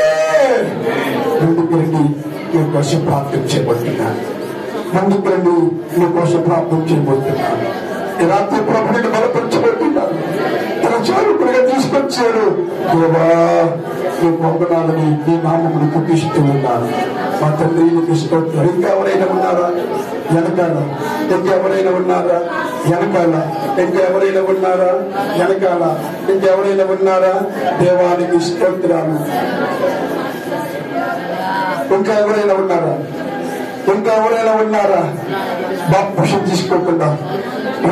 ముందుకు రండి. మీకోసం ప్రార్థన చేయబోతున్నాను. ముందుకు రండి. మీకోసం ప్రార్థన చేయబోతున్నాను. ఈ రాత్రి ప్రభుని బలపరచబోతున్నాను. తన చారుకుడిగా తీసుకొచ్చారు. దేవా, నీ వందనాలని నీ నామమును పుట్టిస్తూ ఉన్నాను. మా తండ్రి నీకు స్తోత్రం. ఇంకా ఎవరైనా ఉన్నారా? వెనకాల ఇంకెవరైనా ఉన్నారా? వెనకాల ఇంకెవరైనా ఉన్నారా? వెనకాల ఇంకెవరైనా ఉన్నారా? దేవానికి స్తోత్రాలు. ఇంకా ఎవరైనా ఉన్నారా? ఇంకా ఎవరైనా ఉన్నారా? బాప్తిసం తీసుకోకుండా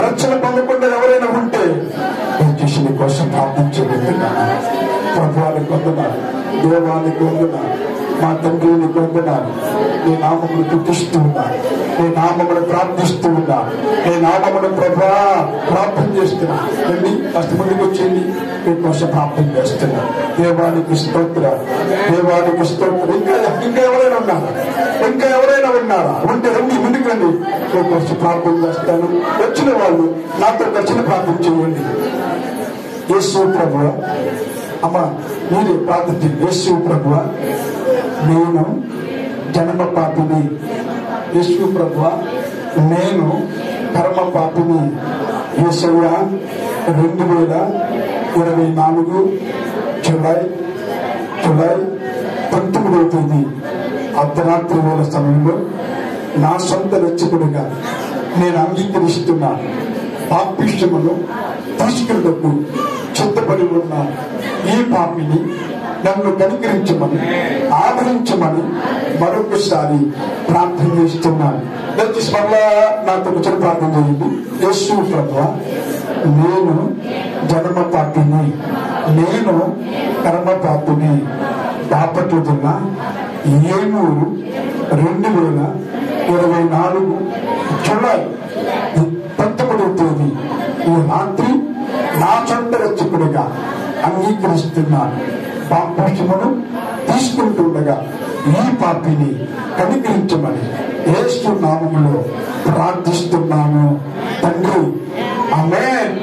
రక్షణ పొందకుండా ఎవరైనా ఉంటే దయచేసి నీ కోసం ప్రార్థన చేయబోతున్నాను. ప్రభువానికి వందనాలు, దేవానికి వందనాలు, మా తండ్రిని వందనాలు. నీ నామమును స్తుతిస్తూ ఉన్నాను, నీ నామమును ప్రార్థిస్తూ ఉన్నాను, నీ నామమును ప్రభా ప్రార్థన చేస్తున్నా. రండి, కాస్త ముందుకు వచ్చేయండి. మీకోసం ప్రార్థన చేస్తున్నా. దేవానికి స్తోత్రాలు, దేవానికి స్తోత్రం. ఇంకా ఎవరైనా ఉన్నారా? ఇంకా ఎవరైనా ఉన్నారా? ఉంటే రండి, ముందుకు రండి. మీకోసం ప్రార్థన చేస్తాను. వచ్చిన వాళ్ళు నాతో కలిసి ప్రార్థన చేయండి. యేసు ప్రభువా, అమ్మ మీరే ప్రార్థన చేయండి. యేసు ప్రభువా, నేను జన్మ పాపిని. యేసు ప్రభువా, నేను కర్మ పాపిని. యేసయ్యా, 2024 జూలై 19వ తేదీ అర్ధరాత్రి వేళ సమయంలో నా సొంత రక్షకుడిగా నేను అంగీకరిస్తున్నాను. బాప్తిసమును తీసుకున్నకు చిత్తపడి ఉన్న ఈ పాపిని నన్ను కనికరించమని, ఆదరించమని మరొకసారి ప్రార్థన చేస్తున్నాను. దయచేసి మళ్ళా నాతో వచ్చిన ప్రార్థన చేయండి. యేసు ప్రభువా, నేను జన్మ పాపిని, నేను కర్మ పాపిని. బాపట్ల జిల్లా ఏలూరు 2024 జూలై 19వ తేదీ ఈ రాత్రి నా సొంత రక్షకుడిగా అంగీకరిస్తున్నాను. బాప్తిసమును తీసుకుంటుండగా ఈ పాపిని కనికరించమని యేసు నామములో ప్రార్థిస్తున్నాను తండ్రి. ఆమేన్.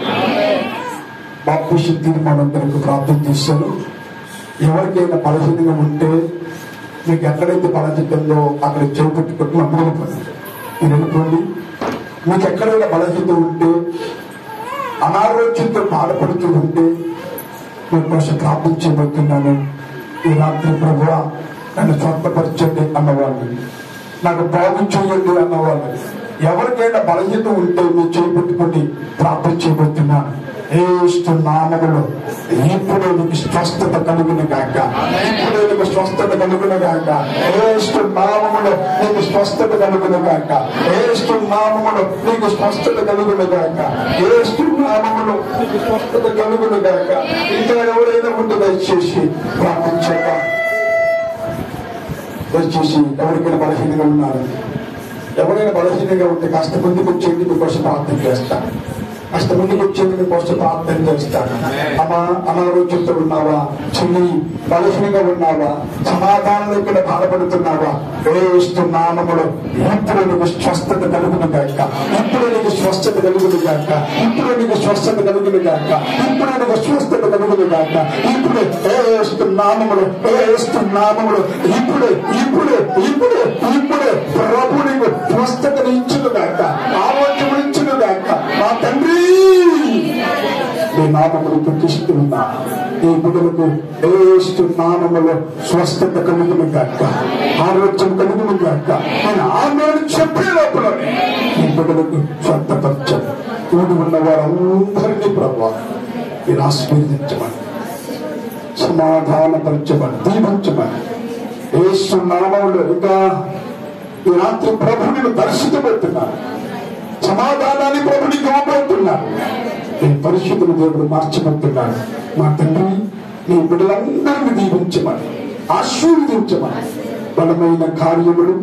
బాప్తిసం తీర్మానందరికి ప్రార్థన చేశాను. ఎవరికైనా బలహీనంగా ఉంటే, మీకు ఎక్కడైతే బలహీనత ఉందో అక్కడ చేపట్టుకుంటూ అమ్ముకోండి. మీరు అనుకోండి. మీకు ఎక్కడైనా బలహీనత ఉంటే, అనారోగ్యంతో బాధపడుతూ ఉంటే మీకోసం ప్రార్థన చేయబోతున్నాను. ఈ రాత్రి ప్రభువా, నన్ను స్వస్థపరచండి అన్నవాళ్ళు, నాకు బాగు చేయండి అన్నవాళ్ళు, ఎవరికైనా బలహీనత ఉంటే మీరు చేపట్టుకుని ప్రార్థన చేయబోతున్నాను. యేసు నామములో ఇప్పుడు నీకు స్వస్థత కలుగును గాక, ఇప్పుడు నీకు స్వస్థత కలుగును గాక, యేసు నామములో నీకు స్వస్థత కలుగును గాక, యేసు నామములో నీకు స్వస్థత కలుగును గాక, యేసు నామములో నీకు స్వస్థత కలుగును గాక. ఇంకా ఎవరైనా ఉంటే దయచేసి ప్రార్థించగా. దయచేసి ఎవరికైనా బలహీనంగా ఉన్నారు, ఎవరైనా బలహీనంగా ఉంటే కాస్త ముందుకు వచ్చేది మీకోసం ప్రార్థన చేస్తాను. కాస్త ముందుకు వచ్చేది మీకోసం ప్రార్థన చేస్తాను. అమ్మా, అనారోగ్యంతో ఉన్నావా? చెల్లి బలహీనంగా ఉన్నావా? సమాధానం లేకుండా బాధపడుతున్నావా? యేసు నామములో ఇప్పుడు నీకు స్వస్థత కలుగును గాక, ఇప్పుడు నీకు స్వస్థత కలుగును గాక, ఇప్పుడు నీకు స్వస్థత కలుగును గాక, ఇప్పుడు నీకు స్వస్థత కలుగును గాక. ఇప్పుడే యేసు నామములో, యేసు నామములో ఇప్పుడే ఇప్పుడే ఇప్పుడే ఇప్పుడే ప్రభు నీకు స్వస్థతను ఇచ్చును గాక, ఆరోగ్యం ఇచ్చును గాక. మా తండ్రి ఈ నామములు ప్రతిష్ఠున్నా ఈ బిడ్డలకు యేసు నామములో స్వస్థత కలుగును గాక, ఆరోగ్యం కలుగును గాక. నేను ఆమెను చెప్పే లోపల ఈ బిడ్డలకు స్వస్థపరచం కూడి ఉన్న వారందరినీ ప్రభావ మీరు ఆశీర్వదించమని, సమాధానపరచమని, దీవించమని యేసు నామములో. ఇంకా ఈ రాత్రి ప్రభువుని దర్శించబడుతున్నారు, సమాధానాన్ని ప్రభునికి ఇవ్వబోతున్నారు. ఈ పరిశుద్ధులు దేవుడు మార్చబడుతున్నాడు. మా తండ్రి నీ బిడ్డలందరినీ దీవించమని, ఆశీర్వదించమని, బలమైన కార్యములు,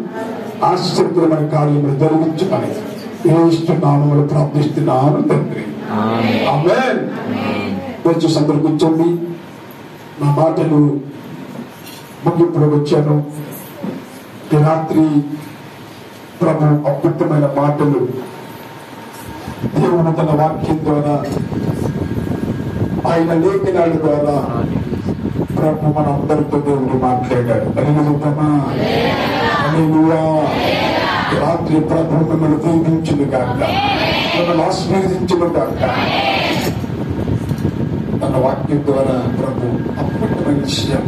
ఆశ్చర్యమైన కార్యములు జరిగించమని యేసు నామములో ప్రార్థిస్తున్నాను తండ్రి. ఆమేన్. వచ్చి సందర్భించండి. నా మాటలు ముగింపులో వచ్చాను. ఈ రాత్రి ప్రభు అద్భుతమైన మాటలు దేవుడు తన వాక్యం ద్వారా, ఆయన లేఖనాల ద్వారా ప్రభు మనందరితో దేవుడు మాట్లాడాడు. రాత్రి ప్రభు మిమ్మల్ని దీవించును గాక, మిమ్మల్ని ఆశీర్వదించును గాక. తన వాక్యం ద్వారా ప్రభు అద్భుతమైన విషయం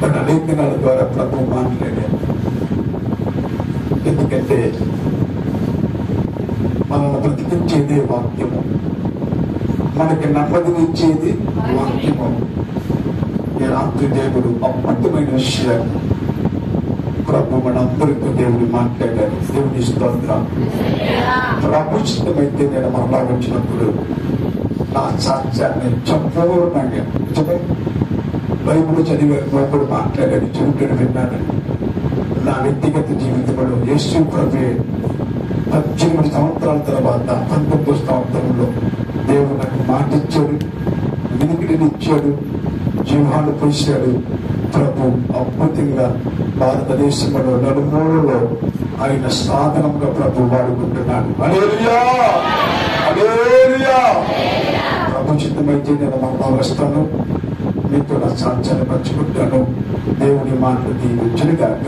తన లేఖనాల ద్వారా ప్రభు మాట్లాడాడు. ఎందుకంటే మనల్ని బ్రతికించేదే వాక్యము, మనకి నెమ్మదినిచ్చేది వాక్యము. ఈ రాత్రి దేవుడు అద్భుతమైన విషయాన్ని ప్రభు మనందరితో దేవుడు మాట్లాడారు. దేవుని స్తోత్రం. ప్రభు ఇష్టమైతే నేను మరలా వచ్చినప్పుడు నా సాక్ష్యాన్ని సంపూర్ణంగా బైబిల్ చదివేటప్పుడు మాట్లాడాడు, చెవిటని విన్నాను. నా వ్యక్తిగత జీవితంలో యేసు ప్రభు 18 సంవత్సరాల తర్వాత 19వ సంవత్సరంలో దేవుడు నాకు మాట ఇచ్చాడు, వినికిడినిచ్చాడు, జీవాలు పోసాడు. ప్రభు అద్భుతంగా భారతదేశంలో నలుమూలలో ఆయన సాధనంగా ప్రభు వాడుకుంటున్నాడు. హల్లెలూయా, హల్లెలూయా. ప్రభు చిత్తమైతే నేను మరలా వస్తాను, మీతో నా సాక్ష్యాన్ని పంచుకుంటాను. దేవుని మాటలు దీవించును గాక.